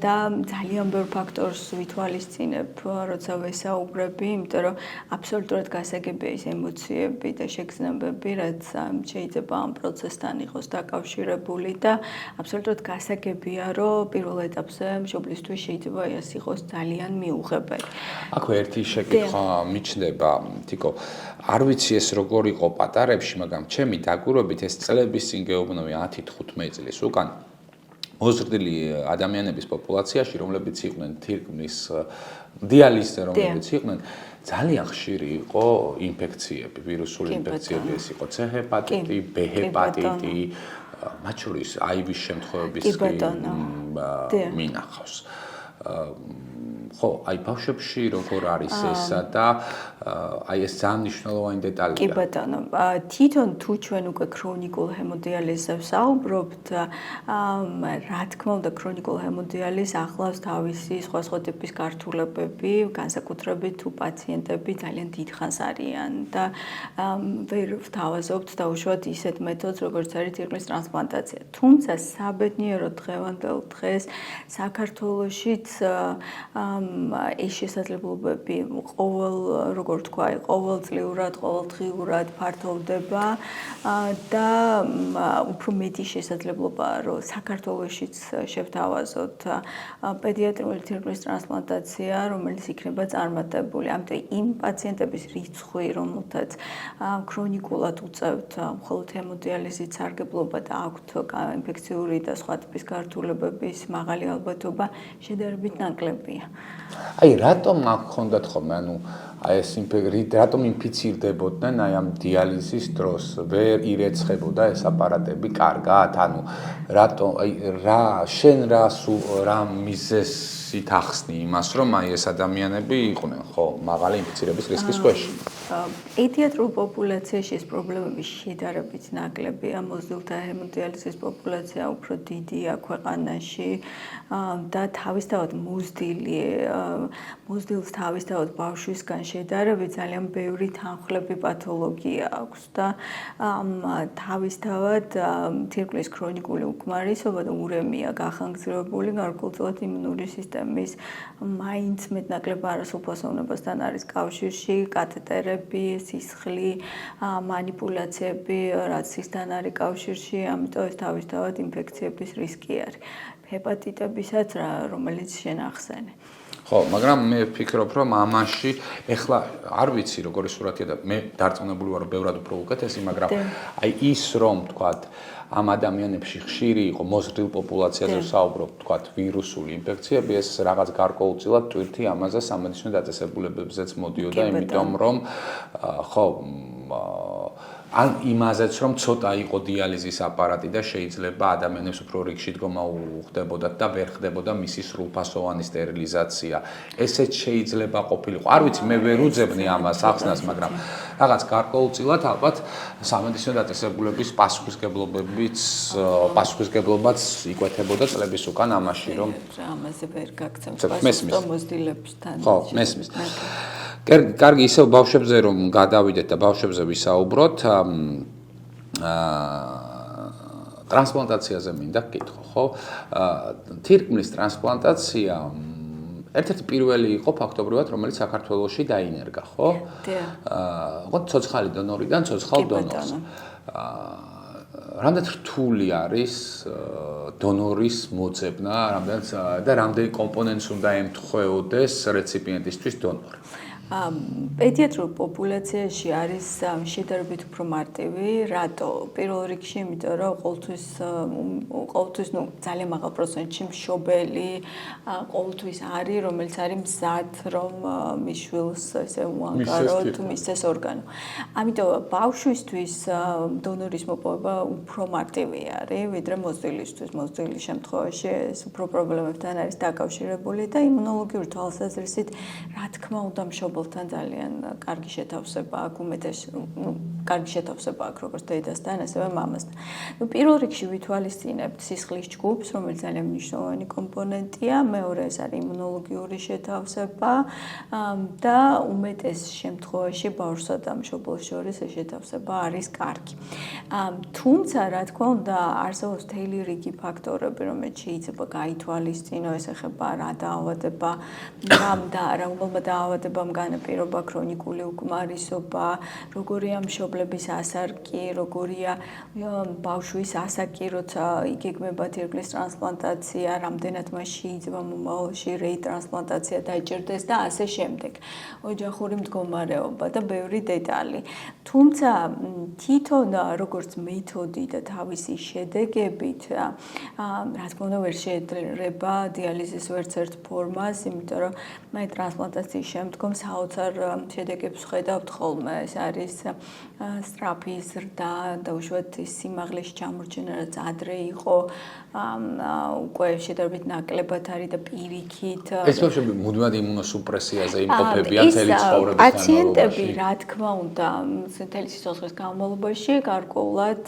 და ძალიან ბევრ ფაქტორს ვითვალისწინებ, როცა ვესაუბრები, იმიტომ რომ აბსოლუტურად გასაგებია ის ემოციები და შეგრძნებები, რაც შეიძლება ამ პროცესთან იყოს დაკავშირებული და აბსოლუტურად გასაგებია, რომ პირველ ეტაპზე მშობლისთვის შეიძლება ეს იყოს ძალიან მიუღებელი. აქვე ერთი შეკითხვა მიჩნდება, თიკო, არ ვიცი ეს როგორ იყო პატარებში, მაგრამ ჩემი დაკვირვებით ეს წლების წინ გეუბნები 10-15 წლის უკან მოზრდილი ადამიანების პოპულაციაში, რომლებიც იყვნენ თირკმლის დიალიზზე, რომლებიც იყვნენ, ძალიან ხშირი იყო ინფექციები, ვირუსული ინფექციები, ეს იყო C ჰეპატიტი, B ჰეპატიტი, მათ შორის აივის შემთხვევების მინახავს. ხო, აი ბავშვებში როგორ არის ესა და აი ეს ძალიან მნიშვნელოვანი დეტალია. კი ბატონო, თვითონ თუ ჩვენ უკვე ქრონიკულ ჰემოდიალიზზე ვსაუბრობთ, რა თქმა უნდა ქრონიკულ ჰემოდიალიზს ახლავს თავისი სხვა ტიპის გართულებები, განსაკუთრებით თუ პაციენტები ძალიან დიდხანს არიან და ვერ ვთავაზობთ დაუშვათ ისეთ მეთოდს, როგორც არის თირკმლის ტრანსპლანტაცია. თუმცა საბედნიეროდ დღევანდელ დღეს საქართველოშიც ეს შესაძლებლობები ყოველწლიურად, ყოველდღიურად ფართოვდება და უფრო მეტი შესაძლებლობაა, რომ საქართველოშიც შევთავაზოთ პედიატრიული თირკმლის ტრანსპლანტაცია, რომელიც იქნება წარმატებული. ამიტომ იმ პაციენტების რიცხვი, რომელთაც ქრონიკულად უწევთ მხოლოდ ჰემოდიალიზით სარგებლობა და აქვთ ინფექციური და სხვა ტიპის გართულებების მაღალი ალბათობა, შედარებით ნაკლებია. აი, რატომ აქ ხონდათ ხოლმე, ანუ აი ეს რატომ ინფიცირდებოდნენ აი ამ დიალიზის დროს, ვერ ირეცხებოდა ეს აპარატები კარგად, ანუ რატომ აი შენ რა მიზეზით ახსნი იმას, რომ აი ეს ადამიანები იყვნენ, ხო, მაღალი ინფიცირების რისკის ქვეშ? პედიატრულ პოპულაციაში ეს პრობლემები შედარებით ნაკლებია, მოზრდილთა ჰემოდიალიზის პოპულაცია უფრო დიდია ქვეყანაში და თავისთავად მოზრდილს თავისთავად ბავშვისგან შედარებით ძალიან ბევრი თანხლები პათოლოგია აქვს და თავისთავად თირკმლის ქრონიკული უკმარისობა და ურემია გახანგრძლივებული გარკვეულწილად იმუნური სისტემის მაინც მეტნაკლებ არასრულფასოვნებასთან არის კავშირში, კათეტერები, სისხლი, მანიპულაციები, რაც ისთან არის კავშირში, ამიტომ ეს თავისთავად ინფექციების რისკი არის. ჰეპატიტებისაც, რომელიც შენ ახსენე. ხო, მაგრამ მე ვფიქრობ, რომ ამაში ეხლა არ ვიცი როგორი სურათია და მე დარწმუნებული ვარ, რომ ბევრად უფრო უკეთესი, მაგრამ აი ის რომ თქვათ ამ ადამიანებში ხშირი იყო მოზრდილ პოპულაციაზე ვსაუბრობ, თქვათ ვირუსული ინფექციები, ეს რაღაც გარკვეულწილად ტვირთი ამაზე სამედიცინო დაწესებულებებზეც მოდიოდა, იმიტომ რომ ხო ან იმაზეც რომ ცოტა იყო დიალიზის აპარატი და შეიძლება ადამიანებს უფრო რიგში დგომა უხდებოდათ და ვერ ხდებოდა მისი სრულფასოვანი სტერილიზაცია. ესეც შეიძლება ყოფილიყო. არ ვიცი, მე ვერ უძებნი ამას ახსნას, მაგრამ რაღაც გარკვეულწილად ალბათ სამედიცინო დაწესებულების პასუხისგებლობაც იკვეთებოდა წლების უკან ამაში, რომ ამაზე ვერ გაგცემ მოსდილებსთან. ხო, მესმის. კარგი, ისევ ბავშვებზე რომ გადავიდეთ და ბავშვებზე ვისაუბროთ, ტრანსპლანტაციაზე მინდა გკითხო, ხო? თირკმლის ტრანსპლანტაცია ერთ-ერთი პირველი იყო ფაქტობრივად, რომელიც საქართველოში დაინერგა, ხო? ხო, ცოცხალი დონორიდან ცოცხალ დონორს. რამდენად რთული არის დონორის მოძებნა, რამდენი კომპონენტს უნდა ემთხვეოდეს რეციპიენტისთვის დონორი? პედიატრულ პოპულაციაში არის შედარებით უფრო მარტივი, რატო? პირველ რიგში, იმიტომ რომ ყოველთვის ძალიან მაღალ პროცენტში მშობელი ყოველთვის არის, რომელიც არის მზად, რომ მის შვილს ესე უანგაროთ, მისცეს ორგანო. ამიტომ ბავშვისთვის დონორის მოპოვება უფრო მარტივი არის, ვიდრე მოზრდილისთვის. მოზრდილის შემთხვევაში ეს უფრო პრობლემებთან არის დაკავშირებული და იმუნოლოგიური თვალსაზრისით, რა თქმა უნდა, მშობელთან ძალიან კარგი შეთავსება აქვს, კარგი შეთავსება აქვს როგორც დედასთან, ასევე მამასთან. პირველ რიგში ვითვალისწინებთ სისხლის ჯგუფს, რომელიც ძალიან მნიშვნელოვანი კომპონენტია, მეორე ეს არის იმუნოლოგიური შეთავსება და უმეტეს შემთხვევაში ბავშვსა და მშობელს შორის ეს შეთავსება არის კარგი. თუმცა, რა თქმა უნდა, არსებობს მთელი რიგი ფაქტორები, რომელიც შეიძლება გაითვალისწინო, ეს ეხება რა დაავადება, რომელმა დაავადებამ განაპირობა ქრონიკული უკმარისობა, როგორია მშობლების ასაკი, როგორია ბავშვის ასაკი, როცა იგეგმება თირკმლის ტრანსპლანტაცია, რამდენად მას შეიძლება მომავალში რეიტრანსპლანტაცია დაჭირდეს და ასე შემდეგ. ოჯახური მდგომარეობა და ბევრი დეტალი. თუმცა თვითონ როგორც მეთოდი და თავისი შედეგებით, რა თქმა უნდა, ვერ შეედრება დიალიზის ვერც ერთ ფორმას, იმიტომ რომ მე ტრანსპლანტაციის შემდგომ საოცარ შედეგებს ვხედავთ ხოლმე. ეს არის სწრაფი ზრდა და უშუალოდ სიმაღლის ჩამორჩენა, რაც ადრე იყო, უკვე შედარებით ნაკლებად არის და პირიქით. ეს ბავშვები მუდმივად იმუნოსუპრესიაზე იმყოფებიან წელი ცხოვრების განმავლობაში. პაციენტები, რა თქმა უნდა, მთელი სიცოცხლის განმავლობაში გარკვეულად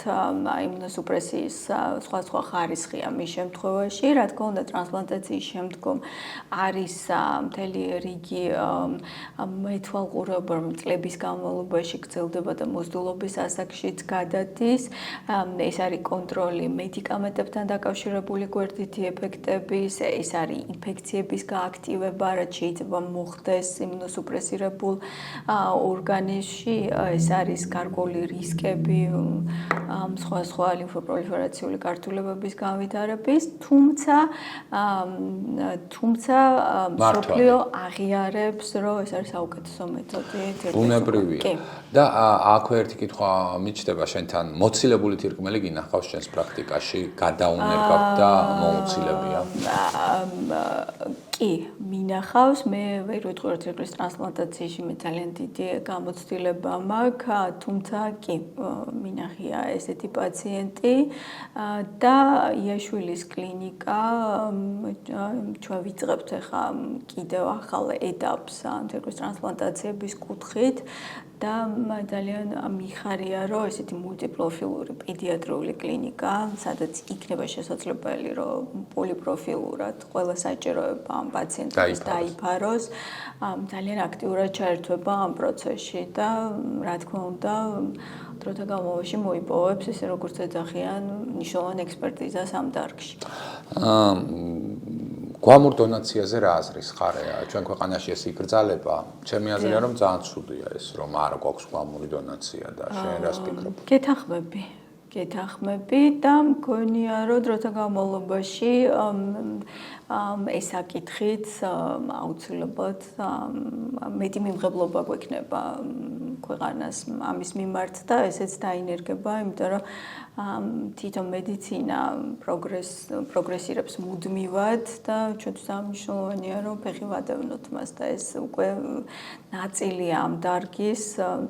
იმუნოსუპრესიის სხვა ხარისხია მის შემთხვევაში. რა თქმა უნდა, ტრანსპლანტაციის შემდგომ არის მთელი რიგი მეთვალყურეობა, რომ წლების განმავლობაში გრძელდება და მოზრდილობის ასაკშიც გადადის. ეს არის კონტროლი მედიკამენტებთან დაკავშირებული გვერდითი ეფექტების, ეს არის ინფექციების გააქტივება, რაც შეიძლება მოხდეს იმუნოსუპრესირებულ ორგანიზმში, ეს არის გარკვეული რისკები სხვა ლიმფოპროლიფერაციული გართულებების განვითარების, თუმცა მსოფლიო აღიარებს, რომ ეს არის საუკეთესო მეთოდი. ბუნებრივია. და აქვე აქვე ერთი კითხვა მიჩნდება შენთან მოცილებული თირკმელი გინახავს შენს პრაქტიკაში გადაუნერგავთ და მოუცილებია კი მინახავს მე ვერ ვიტყვი თირკმლის ტრანსპლანტაციაში მე ძალიან დიდი გამოცდილება მაქვს თუმცა კი მინახია ესეთი პაციენტი და იაშვილის კლინიკა ჩვენ ვიწყებთ ახლა კიდევ ახალ ეტაპს თირკმლის ტრანსპლანტაციების კუთხით და ძალიან მიხარია რომ ესეთი მულტიპროფილური პედიატრიული კლინიკა სადაც იქნება შესაძლებელი რომ პოლიპროფილურად ყველა საჭიროება ამ პაციენტების დაიფაროს ძალიან აქტიურად ჩაერთვება ამ პროცესში და რა თქმა უნდა დროთა განმავლობაში მოიპოვებს ესე როგორც ეძახიან მნიშვნელოვან ექსპერტიზას ამ დარგში გვამურ დონაციაზე რა აზრის ხარეა ჩვენ ქვეყანაში ეს იკრძალება ჩემი აზრია რომ ძალიან ცუდია ეს რომ არ გვაქვს გვამური დონაცია და შენ რას ფიქრობ გეთანხმები და მგონია რომ დროთა განმავლობაში ეს საკითხიც აუცილებლად მეტი მიმღებლობა გვექნება ქვეყანას ამის მიმართ და ესეც დაინერგება იმიტომ რომ თვითონ მედიცინა პროგრესირებს მუდმივად და ჩვენთვის მნიშვნელოვანია რომ ფეხი ვადევნოთ მას და ეს უკვე ნაწილია ამ დარგის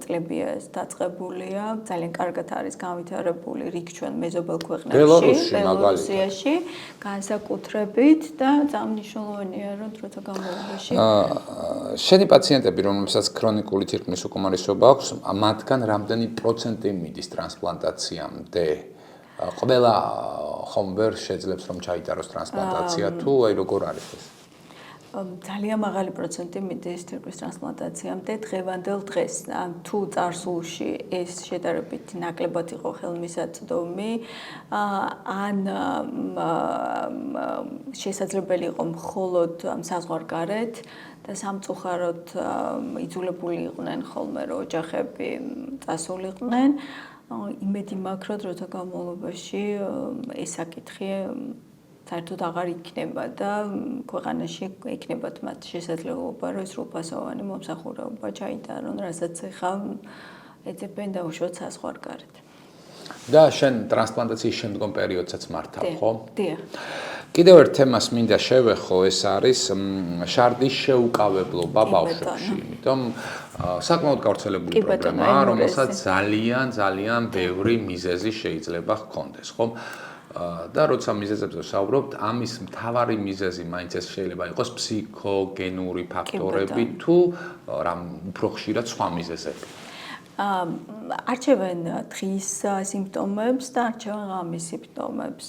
წლებია ეს დაწყებულია ძალიან კარგად არის განვითარებული რიგ ჩვენ მეზობელ ქვეყნებში ბელორუსიაში განსაკუთრებით და ძალიან მნიშვნელოვანია რომ დროთა განმავლობაში შენი პაციენტები რომელსაც ქრონიკული თირკმლის უკმარისობა აქვს მათგან რამდენი პროცენტი მიდის ტრანსპლანტაციამდე ყველა ხომ ვერ შეძლებს რომ ჩაიტაროს ტრანსპლანტაცია თუ აი როგორ არის ეს ძალიან მაღალი პროცენტი მიდის თირკმლის ტრანსპლანტაციამდე დღევანდელ დღეს თუ წარსულში ეს შედარებით ნაკლებად იყო ხელმისაწვდომი ან შესაძლებელი იყო მხოლოდ საზღვარგარეთ და სამწუხაროდ იძულებული იყვნენ ხოლმე რომ ოჯახები წასულიყვნენ იმედი მაქვს რომ დროთა განმავლობაში ეს საკითხი საერთოდ აღარ იქნება და ქვეყანაში ექნებათ მათ შესაძლებლობა რომ ეს სრულფასოვანი მომსახურება ჩაიტარონ რასაც ახლა ეძებენ დაუშვათ საზღვარგარეთ და შენ ტრანსპლანტაციის შემდგომ პერიოდსაც მართავ ხო? დიახ. კიდევ ერთ თემას მინდა შევეხო, ეს არის შარდის შეუკავებლობა ბავშვებში. იმიტომ საკმაოდ გავრცელებული პრობლემაა, რომელსაც ძალიან ბევრი მიზეზი შეიძლება ჰქონდეს, ხო? და როცა მიზეზებზე ვსაუბრობთ, ამის მთავარი მიზეზი მაინც ეს შეიძლება იყოს ფსიქოგენური ფაქტორები თუ რამ უფრო ხშირად სხვა მიზეზები. არჩევენ დღის სიმპტომებს და არჩევენ ღამის სიმპტომებს.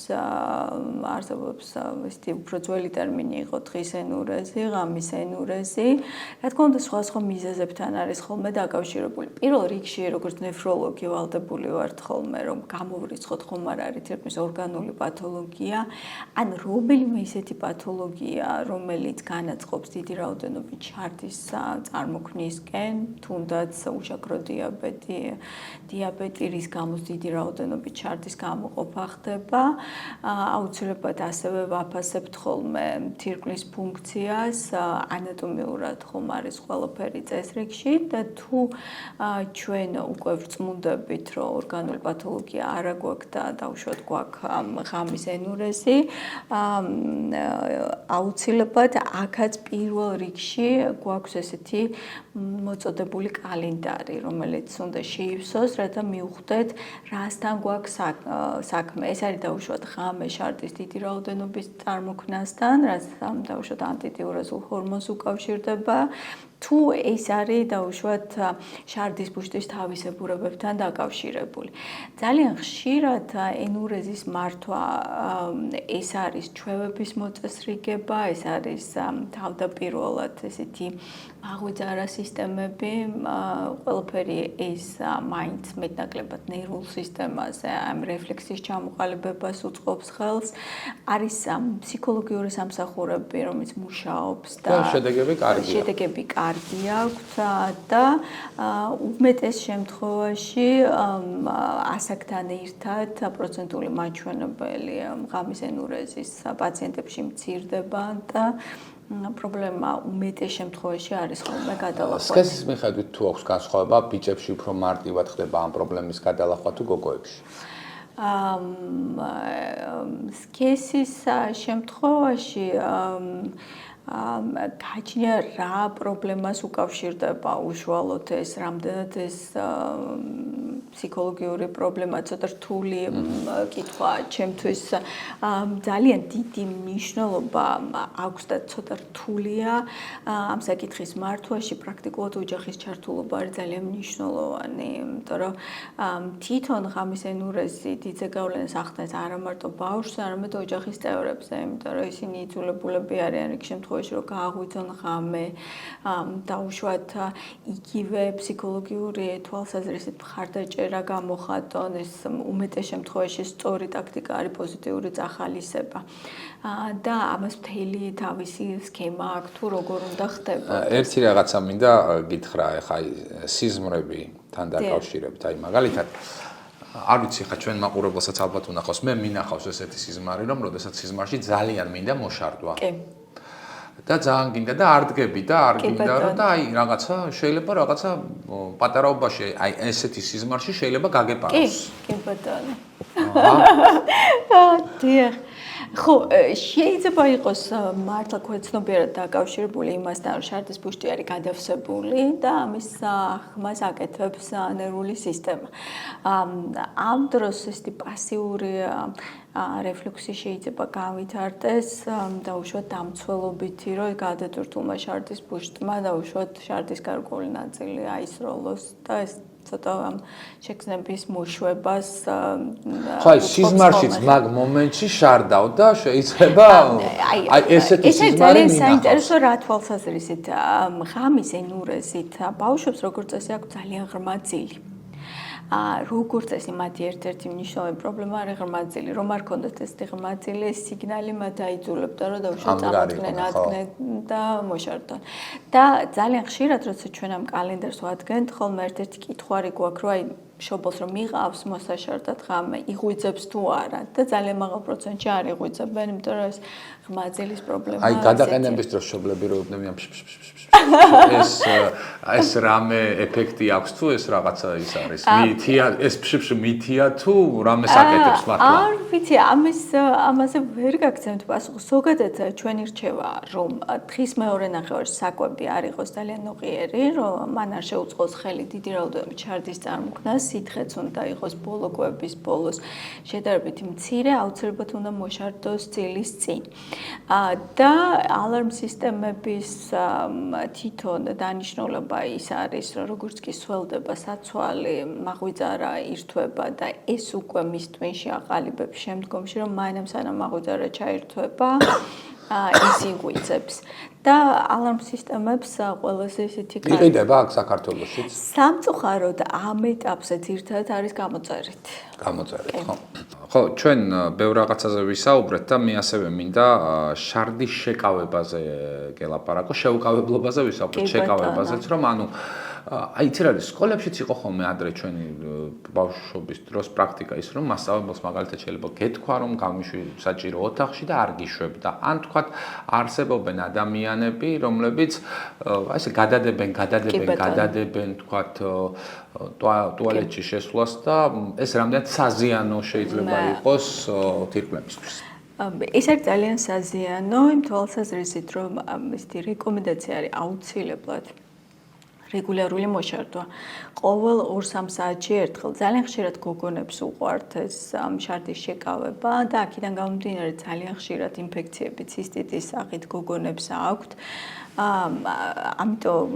არსებობს ესეთი უფრო ძველი ტერმინი იყო დღის ენურეზი, ღამის ენურეზი. რა თქმა უნდა, სხვა მიზეზებთან არის ხოლმე დაკავშირებული. პირველ რიგში, როგორც ნეფროლოგი ვალდებული ვართ ხოლმე, რომ გამოვრიცხოთ ხომ არ არის თირკმლის ორგანული პათოლოგია, ან რომელიმე ისეთი პათოლოგია, რომელიც განაწყობს დიდი რაოდენობით შარდის წარმოქმნისკენ, თუნდაც უშაქრო დიაბეტი, რის გამოც დიდი რაოდენობით შარდის გამოყოფა ხდება. აუცილებლად ასევე ვაფასებთ ხოლმე თირკმლის ფუნქციას, ანატომიურად ხომ არის ყველაფერი წესრიგში და თუ ჩვენ უკვე ვწმუნდებით, რომ ორგანული პათოლოგია არა გვაქვს და დაუშვათ გვაქვს ღამის ენურეზი, აუცილებლად აქაც პირველ რიგში გვაქვს ესეთი მოწოდებული კალენდარი, რომელიც უნდა შეივსოს, რათა მივხვდეთ, რასთან გვაქვს საქმე. ეს არის დაუშვათ ღამე შარდის დიდი რაოდენობის წარმოქმნასთან, რაც დაუშვათ ანტიდიურეზულ ჰორმონს უკავშირდება. თუ ეს არის დაუშვათ შარდის ბუშტის თავისებურებებთან დაკავშირებული. ძალიან ხშირად ენურეზის მართვა ეს არის ჩვევების მოწესრიგება, ეს არის თავდაპირველად ესეთი მაღვიძარა სისტემები, ყველაფერი ეს მაინც მეტნაკლებად ნერვულ სისტემაზე, ამ რეფლექსის ჩამოყალიბებას უწყობს ხელს. არის ფსიქოლოგიური სამსახურები, რომელიც მუშაობს და შედეგები კარგი აქვთ და უმეტეს შემთხვევაში ასაკთან ერთად პროცენტული მაჩვენებელი ღამის ენურეზის პაციენტებში მცირდება და პრობლემა უმეტეს შემთხვევაში არის ხოლმე გადალახვა. სქესის მიხედვით თუ აქვს განსხვავება, ბიჭებში უფრო მარტივად ხდება ამ პრობლემის გადალახვა თუ გოგოებში? სქესის შემთხვევაში გაჩნია რა პრობლემას უკავშირდება უშუალოდ ეს, რამდენად ეს ფსიქოლოგიური პრობლემა, ცოტა რთული კითხვაა ჩემთვის. ძალიან დიდი მნიშვნელობა აქვს და ცოტა რთულია ამ საკითხის მართვაში. პრაქტიკულად ოჯახის ჩართულობა არის ძალიან მნიშვნელოვანი, იმიტომ რომ თვითონ ღამის ენურეზი დიდზე გავლენას ახდენს არა მარტო ბავშვს, არამედ ოჯახის წევრებზე, იმიტომ რომ ისინი იძულებულები არიან რიგ შემთხვევაში, რომ გააღვიძონ ღამე, დაუშვათ იგივე ფსიქოლოგიური თვალსაზრისით მხარდაჭერა გამოხატონ, ეს უმეტეს შემთხვევაში სწორი ტაქტიკა არის პოზიტიური წახალისება. და ამას მთელი თავისი სქემა აქვს თუ როგორ უნდა ხდება. ერთი რაღაცა მინდა გითხრა, ეხა სიზმრებთან დაკავშირებით, აი მაგალითად არ ვიცი ხა ჩვენ მაყურებელსაც ალბათ უნახავს, მე მინახავს ესეთი სიზმარი, რომ როდესაც სიზმარში ძალიან მინდა მოშარდვა. კი. და ძალიან გინდა და არ დგები და არ გინდა რომ და აი რაღაცა შეიძლება რაღაცა პატარაობაში აი ესეთი სიზმარში შეიძლება გაგეპაროს. კი ბატონო. დიახ. ხო, შეიძლება იყოს მართლა ქვეცნობიერად დაკავშირებული იმასთან, რომ შარდის ბუშტი არის გადავსებული და ამის ხმას აკეთებს ნერვული სისტემა. ამ დროს ესეთი პასიური რეფლექსი შეიძლება გავითარდეს დაუშვათ დამცველობითი, რომ გადატვირთულმა შარდის ბუშტმა დაუშვათ შარდის გარკვეული ნაწილი აისროლოს და ეს ცოტა ამ შეგრძნების მოშვებას ხო, სიზმარშიც მაგ მომენტში შარდავ და შეიძლება აი ესეთი სიზმარი მინახავს. ეს ძალიან საინტერესო რა თვალსაზრისით ღამის ენურეზით ბავშვებს როგორც წესი აქვს ძალიან ღრმა ძილი. როგორც წესი მათი ერთ-ერთი მნიშვნელოვანი პრობლემა არის ღრმა ძილი. რომ არ ქონდათ ესეთი ღრმა ძილი, ეს სიგნალი მათ აიძულებდა, რომ დაუშვათ წამოდგნენ, ადგნენ და მოშარდონ. და ძალიან ხშირად, როცა ჩვენ ამ კალენდარს ვადგენთ, ხოლმე ერთ-ერთი კითხვარი გვაქვს, რომ აი შობილს რომ მიყავს მოსაშარდად ღამე, იღვიძებს თუ არა და ძალიან მაღალ პროცენტში არ იღვიძებენ, იმიტომ რომ ეს ღრმა ძილის პრობლემა აი გადაყენების დროს შობლები რო უბნებიან ეს რამე ეფექტი აქვს თუ ეს რაღაცა ის არის მითია ეს მითია თუ რამე საკეთებს მართლა არ ვიცი ამაზე ვერ გაგცემთ პასუხს ზოგადად ჩვენი რჩევა რომ დღის მეორე ნახევარში საკვები არ იყოს ძალიან ნოყიერი რომ მან არ შეუწყოს ხელი დიდი რაოდენობით ჩარდის წარმოქმნას სითხეც უნდა იყოს ბოლო კვების ბოლოს შედარებით მცირე აუცილებლად უნდა მოშარდოს წილის წინ და ალარმ სისტემების თვითონ დანიშნულება ის არის რომ როგორც კი სველდება საცვალი მაღვიძარა ირთვება და ეს უკვე მის ტვინში აყალიბებს შემდგომში რომ მაინამ სანამ მაღვიძარა ჩაირთვება ის იღვიძებს და ალარმ სისტემებს ყველაზე ისეთი იყიდება აქ საქართველოშიც სამწუხაროდ ამ ეტაპზე ერთად არის გამოწერით ხო ჩვენ ბევრ რაღაცაზე ვისაუბრეთ და მე ასევე მინდა შარდის შეკავებაზე გელაპარაკო შეუკავებლობაზე ვისაუბრეთ შეკავებაზეც რომ ანუ აი იცი რა არის სკოლებშიც იყო ხოლმე ადრე ჩვენი ბავშვობის დროს პრაქტიკა ის რომ მასწავლებელს მაგალითად შეიძლება გეთქვა რომ გამიშვი საჭირო ოთახში და არ გიშვებდა ან თქვათ არსებობენ ადამიანები რომლებიც აი ესე გადადებენ თქვათ ტუალეტში შესვლას და ეს რამდენად საზიანო შეიძლება იყოს თირკმლებისთვის ეს არის ძალიან საზიანო იმ თვალსაზრისით რომ ესეთი რეკომენდაცია არის აუცილებლად რეგულარული მოშარდვა. ყოველ 2-3 საათში ერთხელ ძალიან ხშირად გოგონებს უყვართ ეს შარდის შეკავება და აქედან გამომდინარე ძალიან ხშირად ინფექციები ცისტიტის სახით გოგონებს აქვთ. ამიტომ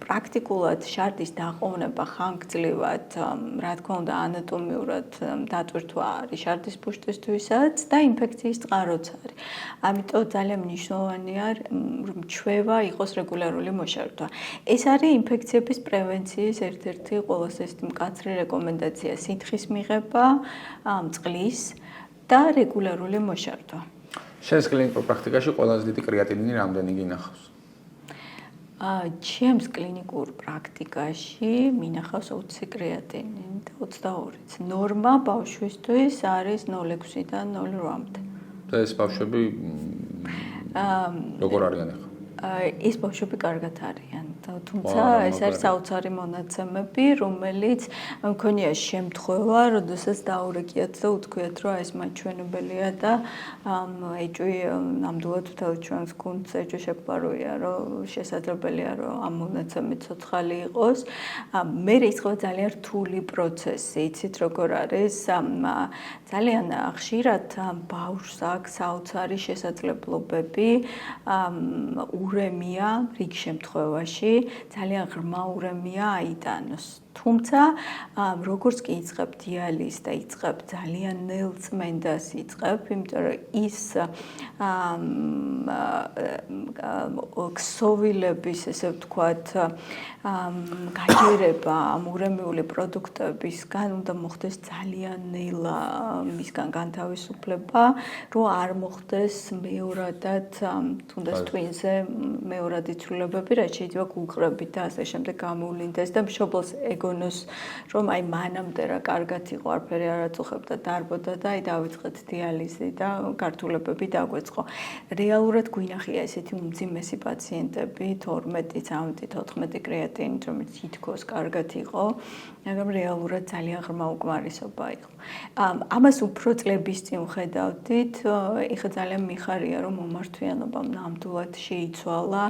პრაქტიკულად შარდის დაყოვნება ხანგრძლივად, რა თქმა უნდა, ანატომიურად დატვირთვა არის შარდის ბუშტისთვისაც და ინფექციის წყაროც არის. ამიტომ ძალიან მნიშვნელოვანია რომ ჩვევა იყოს რეგულარული მოშარდვა. ეს არის ინფექციების პრევენციის ერთ-ერთი ყველაზე მკაცრი რეკომენდაცია სითხის მიღება, წყლის და რეგულარული მოშარდვა. შენს კლინიკურ პრაქტიკაში ყველაზე დიდი კრეატინინი რამდენი გინახავს? ჩემს კლინიკურ პრაქტიკაში მინახავს 20 კრეატინინი და 22-იც. ნორმა ბავშვისთვის არის 0,6-დან 0,8-მდე. და ეს ბავშვები როგორ არიან ახლა? ის ბავშვები კარგად არიან. თუმცა ეს არის საოცარი მონაცემები, რომელიც მქონია შემთხვევა, როდესაც დაურეკიათ და უთქვიათ, რომ ეს მაჩვენებელია და ეჭვი ნამდვილად მთელ ჩვენს გუნდს ეჭვი შეგვარულია, რომ შესაძლებელია, რომ ამ მონაცემით ცოცხალი იყოს. მე იწყება ძალიან რთული პროცესი, იცით როგორ არის? ძალიან ხშირად ბავშვს აქვს საოცარი შესაძლებლობები, ურემია რიგ შემთხვევაში, ძალიან ღრმა ურემია აიტანოს. თუმცა როგორც კი იწყებ დიალიზს და იწყებ ძალიან ნელ წმენდას იწყებ, იმიტომ რომ ის ქსოვილების, ესე ვთქვათ, გაჯერება ამ ურემიული პროდუქტებისგან უნდა მოხდეს ძალიან ნელა მისგან განთავისუფლება, რომ არ მოხდეს მეორადად თუნდაც ტვინზე მეორად იცვლილებები, რაც შეიძლება გულყრებით და ასე შემდეგ გამოვლინდეს და მშობელს ეგონოს, რომ აი მანამდე რა კარგად იყო, არაფერი არ აწუხებდა, დარბოდა და აი დავიწყეთ დიალიზი და გართულებები დაგვეწყო. რეალურად გვინახია ესეთი უმძიმესი პაციენტები, 12, 13, 14 კრეატინით, რომელიც თითქოს კარგად იყო, მაგრამ რეალურად ძალიან ღრმა უკმარისობა იყო. ამას უფრო წლების წინ ვხედავდით, ეხლა ძალიან მიხარია, რომ მომართვიანობამ ნამდვილად შეიცვალა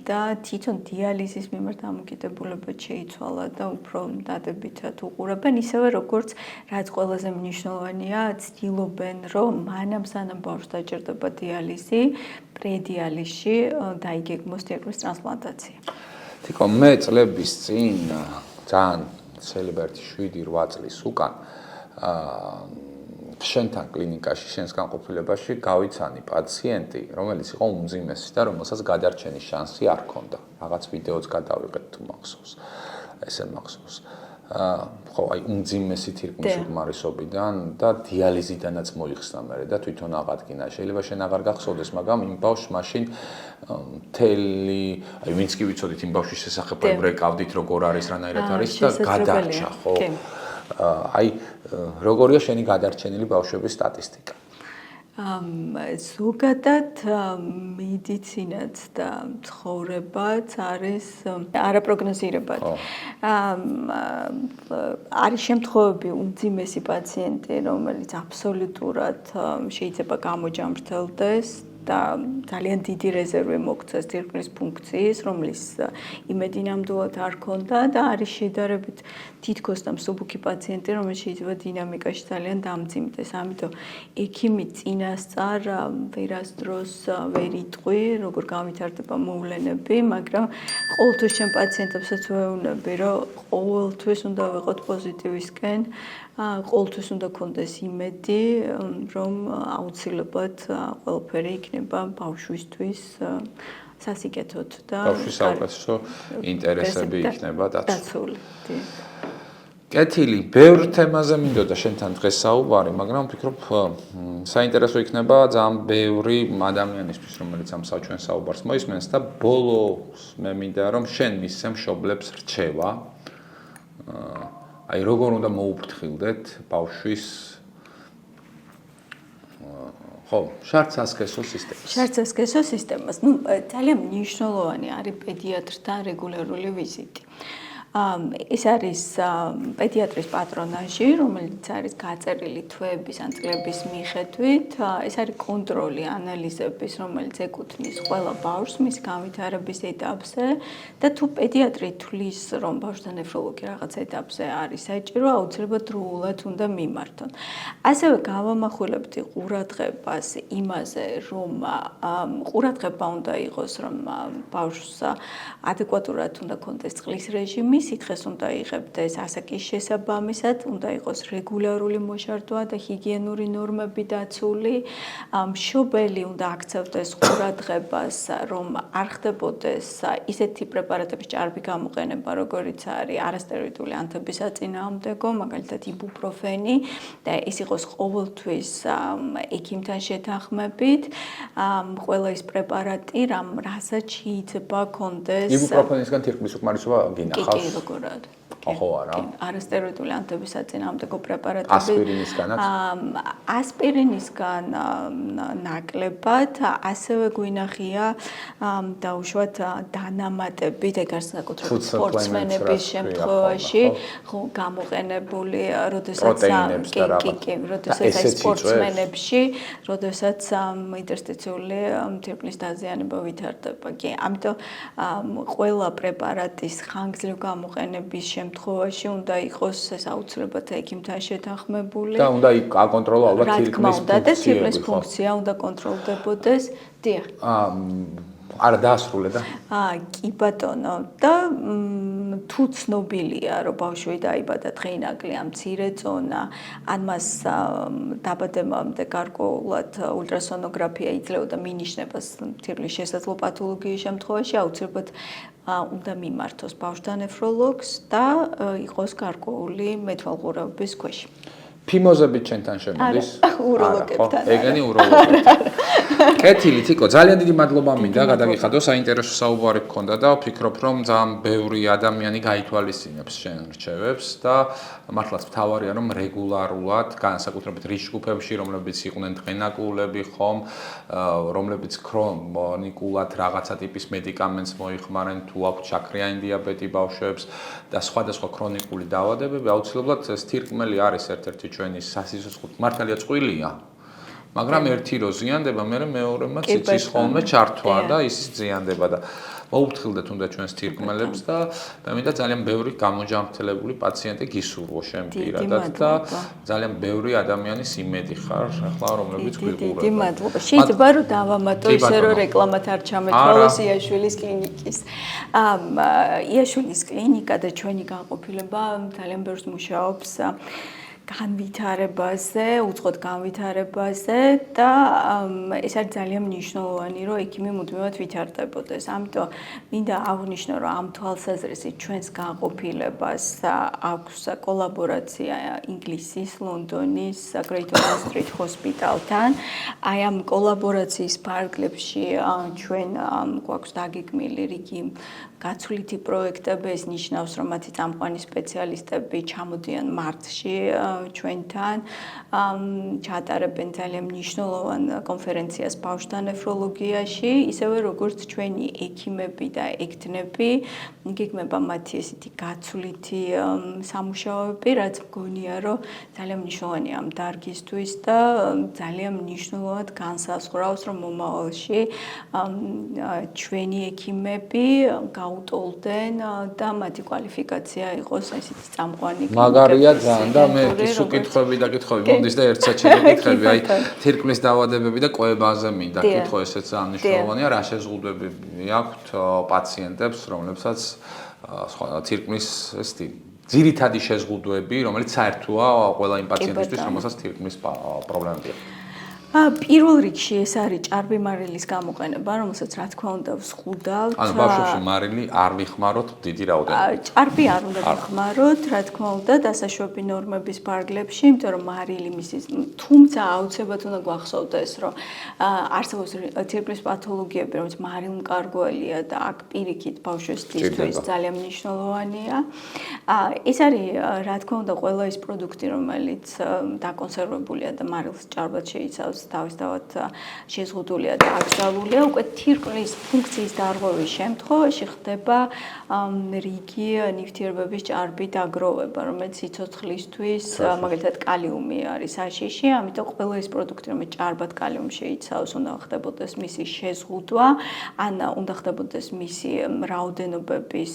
და თვითონ დიალიზის მიმართ დამოკიდებულება შეიცვალა და უფრო დადებითად უყურებენ, ისევე როგორც რაც ყველაზე მნიშვნელოვანია, ცდილობენ, რომ მანამ სანამ ბავშვს დაჭირდება დიალიზი, პრედიალიზში დაიგეგმოს დიაგნოზის ტრანსპლანტაცია. თიკო, მე წლების წინ ძალიან შეიძლება ერთი 7-8 წლის უკან შენთან კლინიკაში, შენს განყოფილებაში გავიცანი პაციენტი, რომელიც იყო უმძიმესი და რომელსაც გადარჩენის შანსი არ ჰქონდა. რაღაც ვიდეოც გადავიღეთ თუ მახსოვს. ესე მახსოვს. ხო, აი უმძიმესი თირკმლის უკმარისობიდან და დიალიზიდანაც მოიხსნა მერე და თვითონ აღადგინა. შეიძლება შენ აღარ გახსოვდეს, მაგრამ იმ ბავშვს მაშინ მთელი, აი ვინც კი ვიცოდით იმ ბავშვის შესახებ, ბრეკავდით როგორ არის, რანაირად არის და გადარჩა, ხო? აი როგორია შენი გადარჩენილი ბავშვების სტატისტიკა? ზოგადად მედიცინაც და ცხოვრებაც არის არაპროგნოზირებადი. არის შემთხვევები უმძიმესი პაციენტი, რომელიც აბსოლუტურად შეიძლება გამოჯამრთელდეს და ძალიან დიდი რეზერვი მოგცეს თირკმლის ფუნქციის, რომლის იმედი ნამდვილად არ ქონდა და არის შედარებით თითქოს და მსუბუქი პაციენტი, რომელიც შეიძლება დინამიკაში ძალიან დამძიმდეს. ამიტომ ექიმი წინასწარ ვერასდროს ვერ იტყვი, როგორ განვითარდება მოვლენები, მაგრამ ყოველთვის ჩემ პაციენტებსაც ვეუბნები, რომ ყოველთვის უნდა ვიყოთ პოზიტივისკენ, ყოველთვის უნდა გქონდეს იმედი, რომ აუცილებლად ყველაფერი იქნება ბავშვისთვის სასიკეთოდ და ბავშვის საუკეთესო ინტერესები იქნება დაცული. კეთილი, ბევრ თემაზე მინდოდა შენთან დღეს საუბარი, მაგრამ ვფიქრობ, საინტერესო იქნება ძალიან ბევრი ადამიანისთვის, რომელიც ამ საჩვენს საუბარს მოისმენს და ბოლოს მე მინდა რომ შენ მისცე მშობლებს რჩევა. აი როგორ უნდა მოუფრთხილდეთ ბავშვის შარდსასქესო სისტემას. შარდსასქესო სისტემას. ძალიან მნიშვნელოვანი არის პედიატრთან რეგულარული ვიზიტი. ეს არის პედიატრის პატრონაჟი, რომელიც არის გაწერილი თვეების ან წლების მიხედვით. ეს არის კონტროლი ანალიზების, რომელიც ეკუთვნის ყველა ბავშვს მის განვითარების ეტაპზე და თუ პედიატრი თვლის, რომ ბავშვთან ნეფროლოგი რაღაც ეტაპზე არის საჭირო, აუცილებლად დროულად უნდა მიმართონ. ასევე გავამახვილებთ ყურადღებას იმაზე, რომ ყურადღება უნდა იყოს, რომ ბავშვს ადეკვატურად უნდა ქონდეს წყლის რეჟიმი, სითხეს უნდა იღებდეს ასაკის შესაბამისად, უნდა იყოს რეგულარული მოშარდვა და ჰიგიენური ნორმები დაცული. მშობელი უნდა აქცევდეს ყურადღებას, რომ არ ხდებოდეს ისეთი პრეპარატების ჭარბი გამოყენება, როგორიც არის არასტეროიდული ანთების საწინააღმდეგო, მაგალითად იბუპროფენი და ეს იყოს ყოველთვის ექიმთან შეთანხმებით. ყველა ის პრეპარატი, რასაც შეიძლება კონდეს. იბუპროფენისგან თირკმლის უკმარისობა გინახავს. როგორ არის? ხო არა. არასტეროიდული ანთების საწინააღმდეგო პრეპარატები. ასპირინისგანაც? ასპირინისგან ნაკლებად, ასევე გვინახია დაუშვათ დანამატებით, ეგ არის საკუთრებით სპორტსმენების შემთხვევაში, ხო, გამოყენებული, როდესაც სპორტსმენებში, როდესაც ინტერსტიციული თირკმლის დაზიანება ვითარდება. კი, ამიტომ ყველა პრეპარატის ხანგრძლივ გამოყენების შემთხვევაში უნდა იყოს ეს აუცილებლად ექიმთან შეთანხმებული. და უნდა აკონტროლო ალბათ თირკმლის ფუნქცია უნდა კონტროლდებოდეს. დიახ. არა დაასრულე და? კი ბატონო, და თუ ცნობილია, რომ ბავშვი დაიბადა დღეინაკლი ამ მცირე ზონა, ან მას დაბადებამდე გარკვეულად ულტრასონოგრაფია იძლეოდა მინიშნებას თირკმლის შესაძლო პათოლოგიის შემთხვევაში, აუცილებლად უნდა მიმართოს ბავშვთა ნეფროლოგს და იყოს გარკვეული მეტვალღურების ქვეშ. ფიმოზებით ჩვენთან შემოდის? უროლოგებთან. ეგენი უროლოგებთან. კეთილი, თიკო, ძალიან დიდი მადლობა მინდა გადაგიხადო, საინტერესო საუბარი გქონდა და ვფიქრობ, რომ ძალიან ბევრი ადამიანი გაითვალისწინებს შენ რჩევებს და მართლაც მთავარია, რომ რეგულარულად, განსაკუთრებით რისკ ჯგუფებში, რომლებიც იყვნენ დღენაკულები, ხომ, რომლებიც ქრონიკულად რაღაცა ტიპის მედიკამენტს მოიხმარენ, თუ აქვთ შაქრიანი დიაბეტი ბავშვებს და სხვადასხვა ქრონიკული დაავადებები, აუცილებლად ეს თირკმელი არის ერთ-ერთი ჩვენი სასიცოცხლო მართალია წყვილია. მაგრამ ერთი რო ზიანდება, მერე მეორემაც იცის ხოლმე ჩართვა და ის ზიანდება და მოუფრთხილდეთ უნდა ჩვენს თირკმელებს და მე მინდა ძალიან ბევრი გამოჯანმრთელებული პაციენტი გისურვო შენ პირადად და ძალიან ბევრი ადამიანის იმედი ხარ, ახლა რომლებიც გვიყურება. დიდი მადლობა. შეიძლება რომ დავამატო ისე რომ რეკლამად არ ჩამეთვალოს იაშვილის კლინიკის. იაშვილის კლინიკა და ჩვენი განყოფილება ძალიან ბევრს მუშაობს განვითარებაზე, უცხოდ განვითარებაზე და ეს არის ძალიან მნიშვნელოვანი, რომ ექიმი მუდმივად ვითარდებოდეს. ამიტომ მინდა აღვნიშნო, რომ ამ თვალსაზრისით ჩვენს განყოფილებას აქვს კოლაბორაცია ინგლისის, ლონდონის Great Ormond Street ჰოსპიტალთან. აი ამ კოლაბორაციის ფარგლებში ჩვენ გვაქვს დაგეგმილი რიგი გაცვლითი პროექტები, ეს ნიშნავს, რომ მათი წამყვანი სპეციალისტები ჩამოდიან მარტში ჩვენთან, ჩაატარებენ ძალიან მნიშვნელოვან კონფერენციას ბავშვთა ნეფროლოგიაში, ისევე როგორც ჩვენი ექიმები და ექთნები, გეგმება მათი ესეთი გაცვლითი სამუშაოები, რაც მგონია, რომ ძალიან მნიშვნელოვანია ამ დარგისთვის და ძალიან მნიშვნელოვნად განსაზღვრავს, რომ მომავალში ჩვენი ექიმები გაუტოლდნენ და მათი კვალიფიკაცია იყოს ესეთი წამყვანი. მაგარია ძალიან და მე სულ კითხვები და კითხვები მომდის და ერთ საჩელი კითხები, აი თირკმლის დაავადებები და კვებაზე მინდა კითხო, ესეც ძალიან მნიშვნელოვანია, რა შეზღუდვებები აქვთ პაციენტებს, რომლებსაც თირკმლის ესეთი ძირითადი შეზღუდვები, რომელიც საერთოა ყველა იმ პაციენტისთვის, რომელსაც თირკმლის პრობლემები აქვს. პირველ რიგში ეს არის ჭარბი მარილის გამოყენება, რომელსაც რა თქმა უნდა ვსხუდავთ. ანუ ბავშვებში მარილი არ ვიხმაროთ დიდი რაოდენობით. ჭარბი არ უნდა ვიხმაროთ, რა თქმა უნდა, დასაშვები ნორმების ფარგლებში, იმიტომ რომ მარილი მისის, თუმცა აუცილებლად უნდა გვახსოვდეს, რომ არსებობს თირკმლის პათოლოგიები, რომელიც მარილმკარგველია და აქ პირიქით ბავშვისთვის ძალიან მნიშვნელოვანია. ეს არის რა თქმა უნდა ყველა ის პროდუქტი, რომელიც დაკონსერვებულია და მარილს ჭარბად შეიცავს. თავისთავად შეზღუდულია და აკრძალულია, უკვე თირკმლის ფუნქციის დარღვევის შემთხვევაში ხდება რიგი ნივთიერებების ჭარბი დაგროვება, რომელიც სიცოცხლისთვის, მაგალითად კალიუმი არის საშიში, ამიტომ ყველა ის პროდუქტი, რომელიც ჭარბად კალიუმს შეიცავს, უნდა ხდებოდეს მისი შეზღუდვა, ან უნდა ხდებოდეს მისი რაოდენობების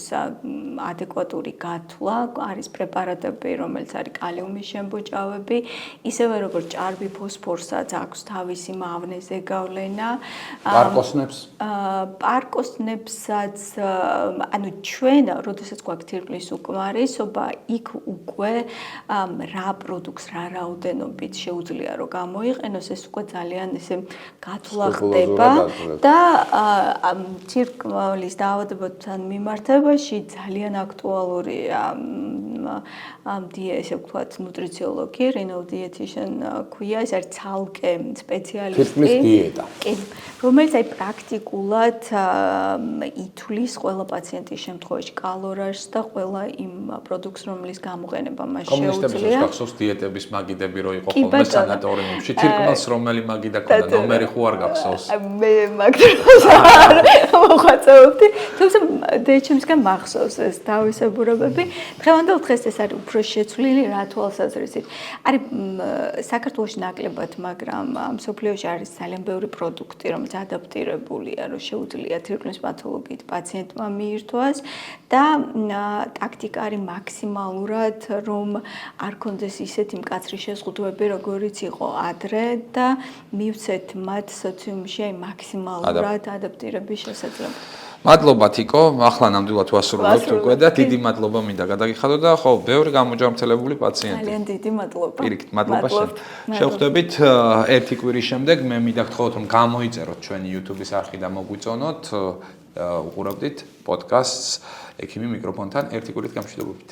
ადეკვატური გათვლა, არის პრეპარატები, რომელიც არის კალიუმის შემბოჭავები, ისევე როგორც ჭარბი ფოსფორსაც აქვს თავისი მავნეზე გავლენა. პარკოსნებსაც, ანუ ჩვენ, როდესაც გვაქვს თირკმლის უკმარისობა, იქ უკვე რა პროდუქტს, რა რაოდენობით შეუძლია რომ გამოიყენოს, ეს უკვე ძალიან ესე გათვლა ხდება და თირკმლის დაავადებებთან მიმართებაში ძალიან აქტუალურია ესე ვთქვათ, ნუტრიციოლოგი, renal dietitian ქვია, ეს არის ცალკე სპეციალისტი. ფირფლის დიეტა. კი, რომელიც აი პრაქტიკულად ითვლის ყველა პაციენტის შემთხვევაში კალორიას და ყველა იმ პროდუქტს, რომლის გამოყენება მას შეუძლია. გახსოვს დიეტების მაგიდები რო იყო ხოლმე სანატორიუმში, თირკმელს რომელი მაგიდა ქონდა, ნომერი ხო არ გახსოვს? მე მაგდროს არ მოხაწეობდი, თუმცა დიეტჩემისგან მახსოვს ეს თავისებურებები. დღევანდელ დღეს ეს არის უფრო შეცვლილი რა თვალსაზრისით. არის საქართველოში ნაკლებად, მაგრამ მსოფლიოში არის ძალიან ბევრი პროდუქტი, რომელიც ადაპტირებულია, რომ შეუძლია თირკმლის პათოლოგიით პაციენტმა მიირთვას და ტაქტიკა არის მაქსიმალურად, რომ არ კონდეს ისეთი მკაცრი შეზღუდვები, როგორიც იყო ადრე და მივცეთ მათ სოციუმში აი მაქსიმალურად ადაპტირების შესაძლებლობა. მადლობა თიკო, ახლა ნამდვილად ვასრულებთ უკვე და დიდი მადლობა მინდა გადაგიხადო და ხო, ბევრი გამოჯამრთელებული პაციენტი. ძალიან დიდი მადლობა. პირიქით, მადლობა შენ. შევხვდებით ერთი კვირის შემდეგ, მე მინდა გთხოვოთ რომ გამოიწეროთ ჩვენი YouTube-ის არხი და მოგვიწონოთ, უყურებდით პოდკასტს ექიმი მიკროფონთან ერთი კვირით გამშვიდობებით.